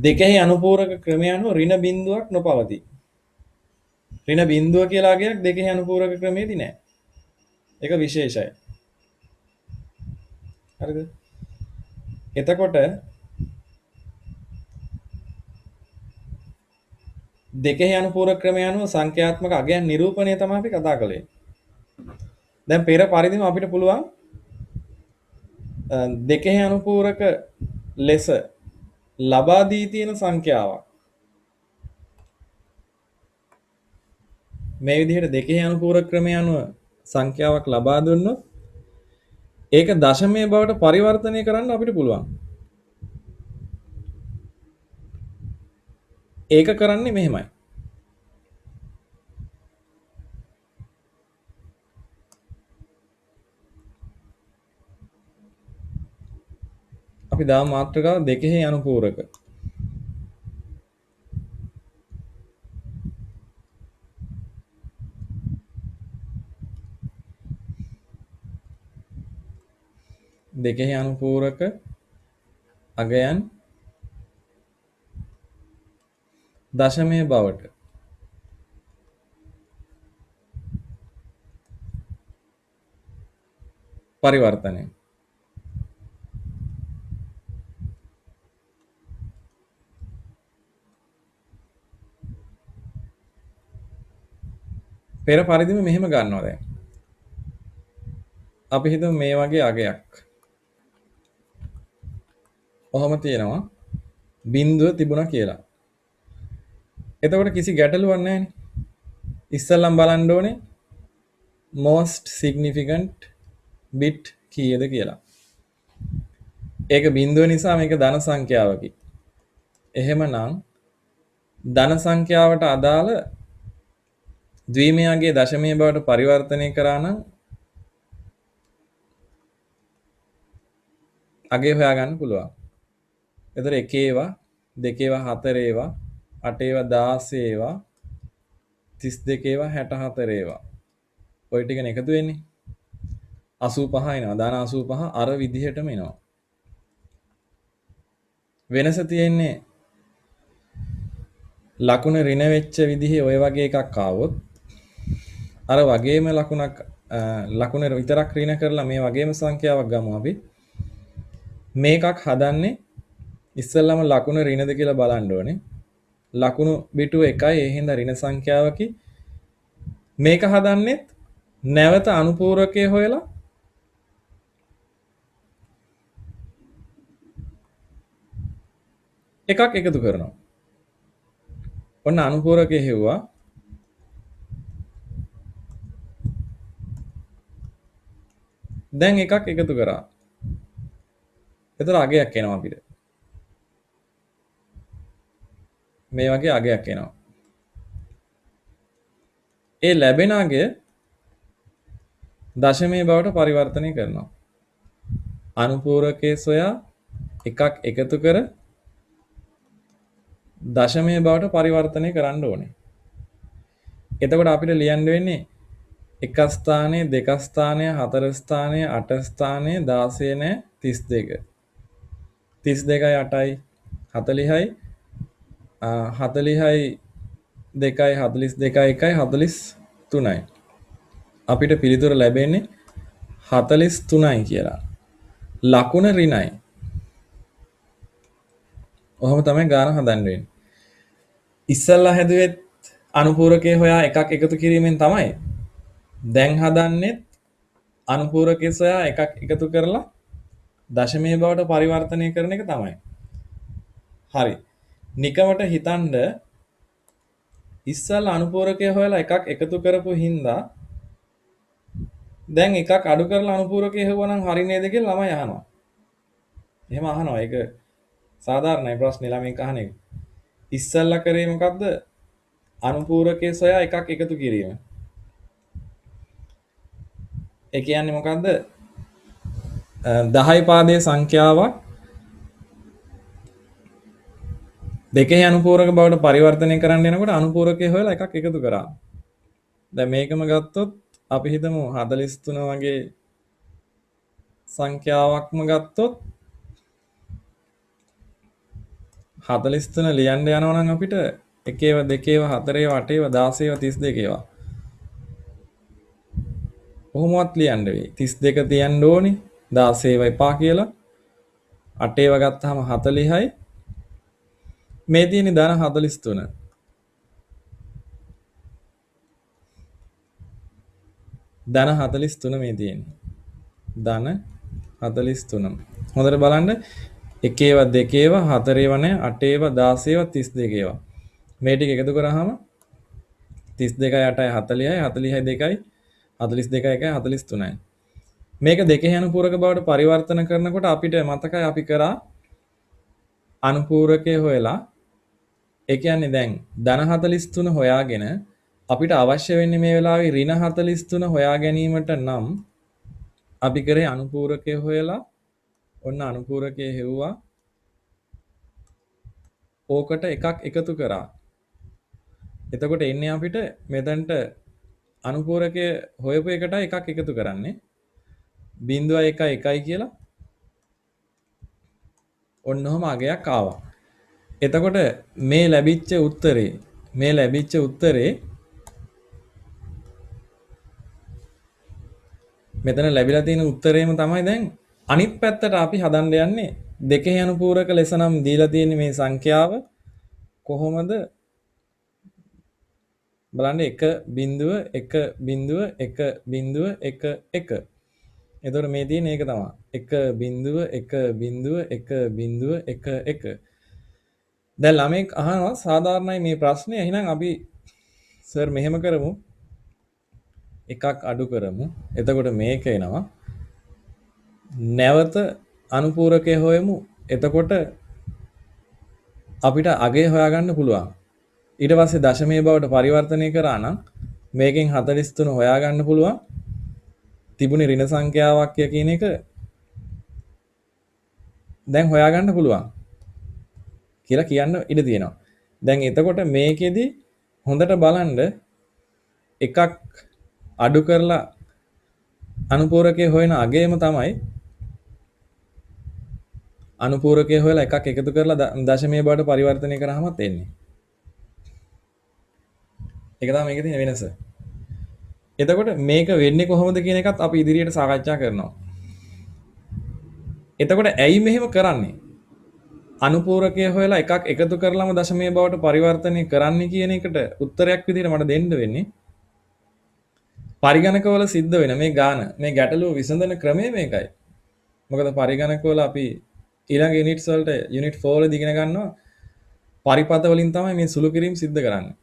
දෙකෙහි අනුපූරක ක්‍රමය අනුව ඍණ බිඳුවක් නොපවතී. ඍණ බිඳුව කියලා අගයක් දෙකෙහි අනුපූරක ක්‍රමයේදී නැහැ. ඒක විශේෂයි. හරිද? එතකොට දෙකෙහි අනුපූරක ක්‍රමය අනුව සංඛ්‍යාත්මක අගයන් නිරූපණය තමයි අපි කතා කළේ. දැන් පෙර පරිදිම අපිට පුළුවන් දෙකෙහි අනුපූරක ලෙස ලබා දී තියෙන සංඛ්‍යාවක් මේ විදිහට දෙකෙහි අනුපූරක ක්‍රමය අනුව සංඛ්‍යාවක් ලබා දුන්නොත් ඒක දශමයේ බවට පරිවර්තනය කරන්න අපිට පුළුවන්. ඒක කරන්නේ මෙහෙමයි. අපි දාමු මාත්‍රිකාව දෙකෙහි අනුපූරක. දෙකෙහි අනුපූරක අගයන් දශමයේ බවට පරිවර්තනය. පෙර පරිදිම මෙහෙම ගන්නවා දැන්. අපි හිතමු මේ වගේ අගයක්. ඔහොම තියෙනවා. බිඳුව තිබුණා කියලා. එතකොට කිසි ගැටලුවක් නැහැ නේ. ඉස්සෙල්ලම බලන්න ඕනේ most significant bit කීයද කියලා. ඒක බිඳුව නිසා මේක ධන සංඛ්‍යාවකි. එහෙමනම් ධන සංඛ්‍යාවට අදාළ ද්විමයාගේ දශමයේ බවට පරිවර්තනය කරා නම් අගේ හොයාගන්න පුළුවන්. එතකොට 1 ඒවා 2 ඒවා 4 ඒවා 8 ඒවා 16 ඒවා 32 ඒවා 64 ඒවා ඔය ටිකනේ එකතු වෙන්නේ 85 එනවා ධන 85 අර විදිහටම එනවා. වෙනස තියෙන්නේ ලකුණ ඍණ වෙච්ච විදිහේ ඔය වගේ එකක් ආවොත් අර වගේම ලකුණ විතරක් ඍණ කරලා මේ වගේම සංඛ්‍යාවක් ගමු අපි. මේකක් හදන්නේ ඉස්සෙල්ලාම ලකුණ ඍණද කියලා බලන්න ඕනේ. ලකුණු බිටුව 1යි ඒ හින්දා ඍණ සංඛ්‍යාවකි. මේක හදන්නෙත් නැවත අනුපූරකයේ හොයලා එකක් එකතු කරනවා. ඔන්න අනුපූරකයේ හෙව්වා. දැන් එකක් එකතු කරා. එතන අගයක් එනවා අපිට. මේ වගේ අගයක් එනවා. ඒ ලැබෙන අගය දශමයේ බවට පරිවර්තනය කරනවා. අනුපූරකයේ සොයා එකක් එකතු කර දශමයේ බවට පරිවර්තනය කරන්න ඕනේ. එතකොට අපිට ලියන්න වෙන්නේ 1 ස්ථානයේ 2 ස්ථානයේ 4 ස්ථානයේ 8 ස්ථානයේ 16 නෑ 32. 32යි 8යි 40යි 40යි 2යි 42යි 1යි 43යි. අපිට පිළිතුර ලැබෙන්නේ 43යි කියලා. ලකුණ ඍණයි. ඔහොම තමයි ගාන හදන්න වෙන්නේ. ඉස්සල්ලා හැදුවෙත් අනුපූරකයේ හොයා එකක් එකතු කිරීමෙන් තමයි. දැන් හදන්නෙත් අනුපූරකයේ සොයා එකක් එකතු කරලා දශමයේ බවට පරිවර්තනය කරන එක තමයි. හරි. නිකමට හිතන්න ඉස්සල්ලා අනුපූරකයේ හොයලා එකක් එකතු කරපු හින්දා දැන් එකක් අඩු කරලා අනුපූරකයේ හොවනම් හරි නේද කියලා ළමයි අහනවා. එහෙම අහනවා. ඒක සාධාරණයි ප්‍රශ්නේ ළමෙක් අහන එක. ඉස්සල්ලා කරේ මොකද්ද? අනුපූරකයේ සොයා එකක් එකතු කිරීම. ඒ කියන්නේ මොකද්ද? 10යි පාදයේ සංඛ්‍යාවක් දෙකේ අනුපූරක බවට පරිවර්තනය කරන්න යනකොට අනුපූරකයේ හොයලා එකක් එකතු කරා. දැන් මේකම ගත්තොත් අපි හිතමු 43 වගේ සංඛ්‍යාවක්ම ගත්තොත් 43 ලියන්න යනවා නම් අපිට 1 ඒවා 2 ඒවා 4 ඒවා 8 ඒවා 16 ඒවා 32 ඒවා කොහොමවත් ලියන්න වෙයි. 32 තියන්න ඕනේ 16 ඒවා එපා කියලා 8 ඒවා ගත්තාම 40යි මේ තියෙන්නේ ධන 43 ධන 43 මේ තියෙන්නේ ධන 43 හොඳට බලන්න 1 ඒවා 2 ඒවා 4 ඒවා නෑ 8 ඒවා 16 ඒවා 32 ඒවා මේ ටික එකතු කරාම 32යි 8යි 40යි 40යි 2යි 42යි 1යි 43යි මේක දෙකේ අනුපූරක බවට පරිවර්තන කරනකොට අපිට මතකයි අපි කරා අනුපූරකයේ හොයලා ඒ කියන්නේ දැන් ධන 43 හොයාගෙන අපිට අවශ්‍ය වෙන්නේ මේ වෙලාවේ ඍණ 43 හොයා ගැනීමට නම් අපි කරේ අනුපූරකයේ හොයලා ඔන්න අනුපූරකයේ හෙව්වා ඕකට එකක් එකතු කරා. එතකොට එන්නේ අපිට මෙතනට අනුපූරකයේ හොයපු එකට එකක් එකතු කරන්නේ 0.1 කියලා ඔන්නෝම අගයක් ආවා. එතකොට මේ ලැබිච්ච උත්තරේ මෙතන ලැබිලා තියෙන උත්තරේම තමයි දැන් අනිත් පැත්තට අපි හදන්න යන්නේ දෙකේ අනුපූරක ලෙස නම් දීලා තියෙන මේ සංඛ්‍යාව කොහොමද බලන්න 1.1.1.1.1 එතකොට මේ තියෙන ඒක තමයි. 1.1.1.1. දැන් ළමෙක් අහනවා සාධාරණයි මේ ප්‍රශ්නේ. එහෙනම් අපි සර් මෙහෙම කරමු. එකක් අඩු කරමු. එතකොට මේක එනවා. නැවත අනුපූරකය හොයමු. එතකොට අපිට අගය හොයාගන්න පුළුවන්. ඊට පස්සේ දශමයේ බවට පරිවර්තනය කරා නම් මේකෙන් 43 හොයාගන්න පුළුවන්. තිබුණේ ඍණ සංඛ්‍යාවක් කියන එක දැන් හොයාගන්න පුළුවන් කියලා කියන්න ඉඩ තියෙනවා. දැන් එතකොට මේකෙදි හොඳට බලන්න එකක් අඩු කරලා අනුපූරකයේ හොයන අගයම තමයි අනුපූරකයේ හොයලා එකක් එකතු කරලා දශමයේ බවට පරිවර්තනය කරාමත් එන්නේ. ඒක තමයි මේකේ තියෙන වෙනස. එතකොට මේක වෙන්නේ කොහොමද කියන එකත් අපි ඉදිරියට සාකච්ඡා කරනවා. එතකොට ඇයි මෙහෙම කරන්නේ? අනුපූරකය හොයලා එකක් එකතු කරලාම දශමයේ බවට පරිවර්තනය කරන්න කියන එකට උත්තරයක් විදිහට මට දෙන්න වෙන්නේ පරිගණකවල සිද්ධ වෙන මේ ගාන මේ ගැටලුව විසඳන ක්‍රමය මේකයි. මොකද පරිගණකවල අපි ඊළඟ යුනිට්ස් වලට යුනිට් 4 වලදී ඉගෙන ගන්නවා පරිපත වලින් තමයි මේ සුළු කිරීම සිද්ධ කරන්නේ.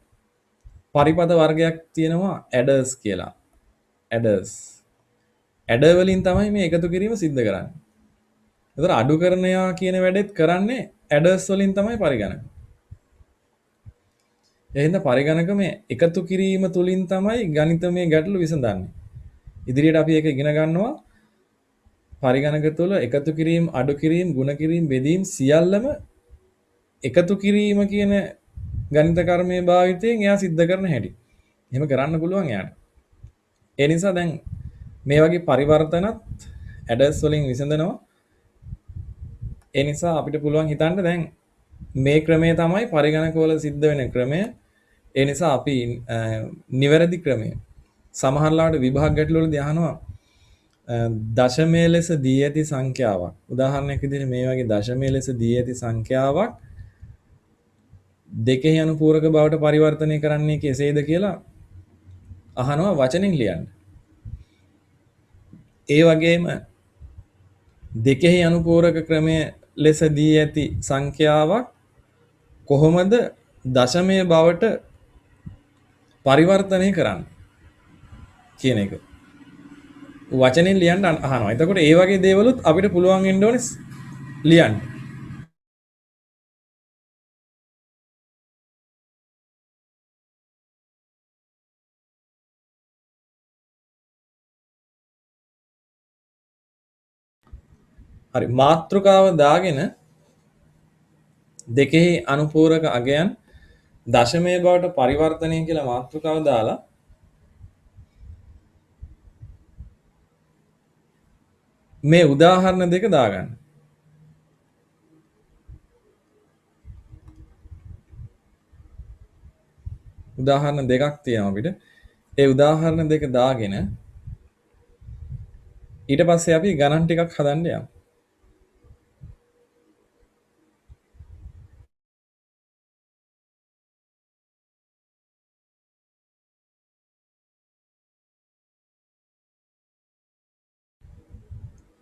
පරිපත වර්ගයක් තියෙනවා ඇඩර්ස් කියලා. ඇඩර්ස්. ඇඩර් වලින් තමයි මේ එකතු කිරීම සිද්ධ කරන්නේ. එතකොට අඩු කරනවා කියන වැඩෙත් කරන්නේ ඇඩර්ස් වලින් තමයි පරිගණක. එහෙනම් පරිගණක මේ එකතු කිරීම තුලින් තමයි ගණිතමය ගැටලු විසඳන්නේ. ඉදිරියට අපි ඒක ඉගෙන ගන්නවා. පරිගණක තුල එකතු කිරීම, අඩු කිරීම, ගුණ කිරීම, බෙදීම සියල්ලම එකතු කිරීම කියන ගණිත කර්මයේ භාවිතයෙන් එයා සිද්ධ කරන හැටි. එහෙම කරන්න පුළුවන් එයාට. ඒ නිසා දැන් මේ වගේ පරිවර්තනත් ඇඩර්ස් වලින් විසඳනවා. ඒ නිසා අපිට පුළුවන් හිතන්න දැන් මේ ක්‍රමය තමයි පරිගණකවල සිද්ධ වෙන ක්‍රමය. ඒ නිසා අපි නිවැරදි ක්‍රමය සමහරලාට විභාග ගැටළු වලදී අහනවා දශමයේ ලෙස දී ඇති සංඛ්‍යාවක්. උදාහරණයක් විදිහට මේ වගේ දශමයේ ලෙස දී ඇති සංඛ්‍යාවක් දෙකෙහි අනුපූරක බවට පරිවර්තනය කරන්නේ කෙසේද කියලා අහනවා වචනෙන් ලියන්න. ඒ වගේම දෙකෙහි අනුපූරක ක්‍රමය ලෙස දී ඇති සංඛ්‍යාවක් කොහොමද දශමයේ බවට පරිවර්තනය කරන්නේ කියන එක වචනෙන් ලියන්න අහනවා. එතකොට ඒ වගේ දේවලුත් අපිට පුළුවන් වෙන්න ඕනේ ලියන්න. හරි මාත්‍රිකාව දාගෙන දෙකෙහි අනුපූරක අගයන් දශමයේ බවට පරිවර්තනය කියලා මාතෘකාව දාලා මේ උදාහරණ දෙක දාගන්න. උදාහරණ දෙකක් තියෙනවා අපිට. ඒ උදාහරණ දෙක දාගෙන ඊට පස්සේ අපි ගණන් ටිකක් හදන්න යමු.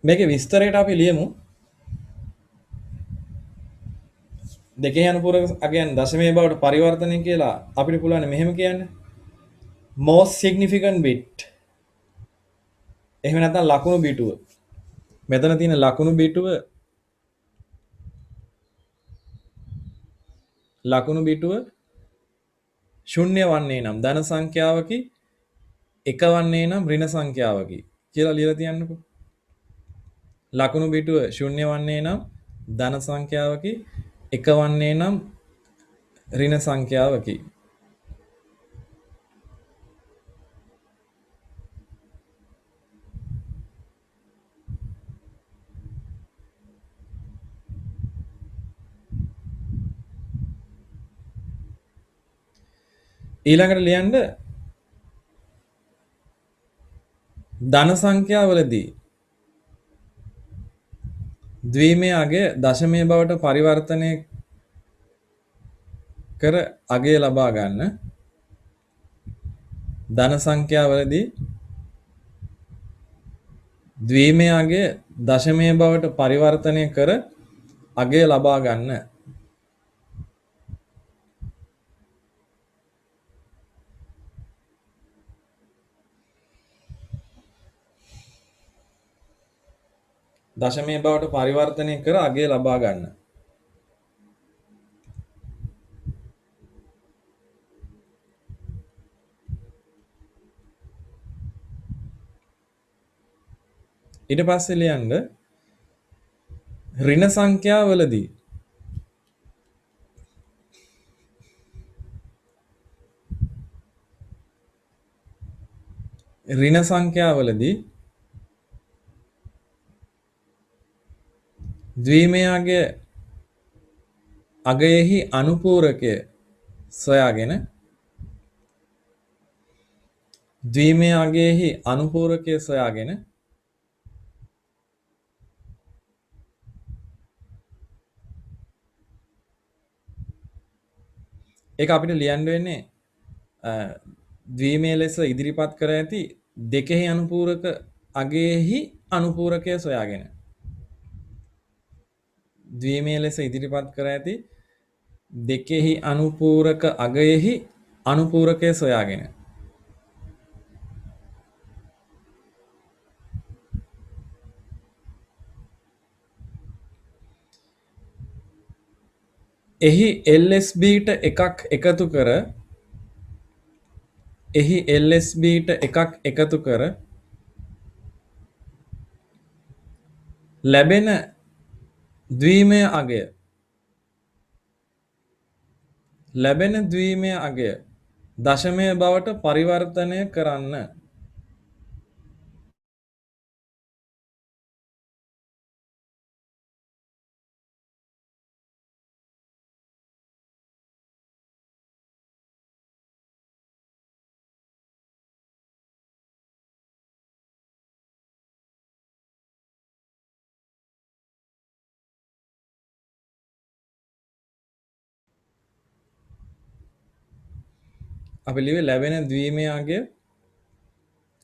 මේකේ විස්තරයට අපි ලියමු දෙකේ අනුපූරක අගයන් දශමයේ බවට පරිවර්තනය කියලා අපිට පුළුවන් මෙහෙම කියන්න. most significant bit. එහෙම නැත්නම් ලකුණු බිටුව. මෙතන තියෙන ලකුණු බිටුව ශුන්‍ය වන්නේ නම් ධන සංඛ්‍යාවකි එක වන්නේ නම් ඍණ සංඛ්‍යාවකි කියලා ලියලා තියන්නකෝ. ලකුණු බිටුව ශුන්‍ය වන්නේ නම් ධන සංඛ්‍යාවකි එක වන්නේ නම් ඍණ සංඛ්‍යාවකි. ඊළඟට ලියන්න ධන සංඛ්‍යාවලදී ද්විමය අගය දශමයේ බවට පරිවර්තනය කර අගය ලබා ගන්න. ධන සංඛ්‍යාවලදී ද්වීමයේ අගය දශමයේ බවට පරිවර්තනය කර අගය ලබා ගන්න. දශමයේ බවට පරිවර්තනය කර අගය ලබා ගන්න. ඊට පස්සේ ලියන්න ඍණ සංඛ්‍යාවලදී ඍණ සංඛ්‍යාවලදී ද්වීමයේ අගයෙහි අනුපූරකය සොයාගෙන ද්වීමයේ අගයෙහි අනුපූරකය සොයාගෙන ඒක අපිට ලියන්න වෙන්නේ ද්වීමයේ ලෙස ඉදිරිපත් කර ඇති දෙකෙහි අනුපූරක අගයෙහි අනුපූරකය සොයාගෙන ද්වීමයේ ලෙස ඉදිරිපත් කර ඇති දෙකෙහි අනුපූරක අගයෙහි අනුපූරකය සොයාගෙන එහි LSBට එකක් එකතු කර එහි LSBට එකක් එකතු කර ලැබෙන ද්වීමය අගය දශමය බවට පරිවර්තනය කරන්න. අපි ලිව්වේ ලැබෙන ද්වීමය අගය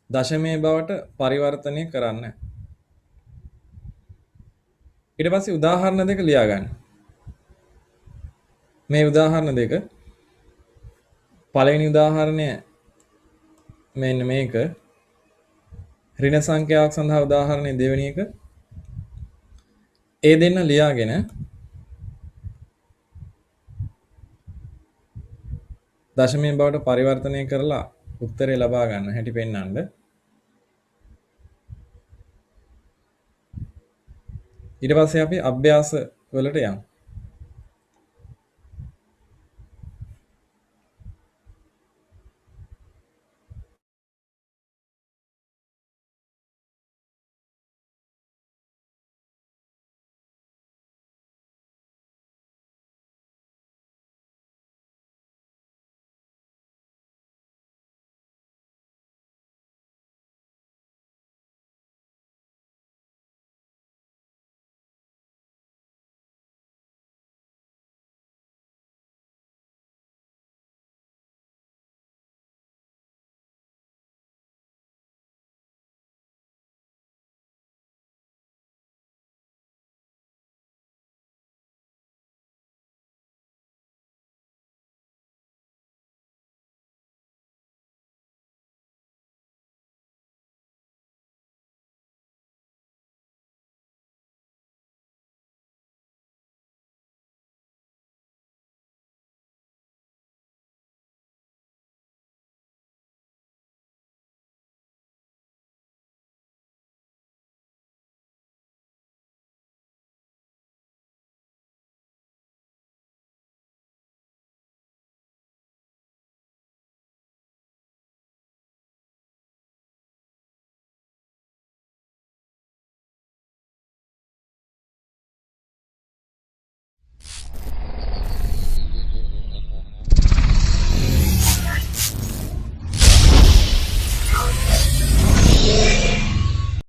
දශමය බවට පරිවර්තනය කරන්න. ඊට පස්සේ උදාහරණ දෙක ලියා ගන්න. මේ උදාහරණ දෙක පළවෙනි උදාහරණය මෙන්න මේක ඍණ සංඛ්‍යාවක් සඳහා උදාහරණය දෙවෙනි එක ඒ දෙන්න ලියාගෙන දශමයෙන් බවට පරිවර්තනය කරලා උත්තරේ ලබා ගන්න හැටි පෙන්වන්න. ඊට පස්සේ අපි අභ්‍යාස වලට යමු.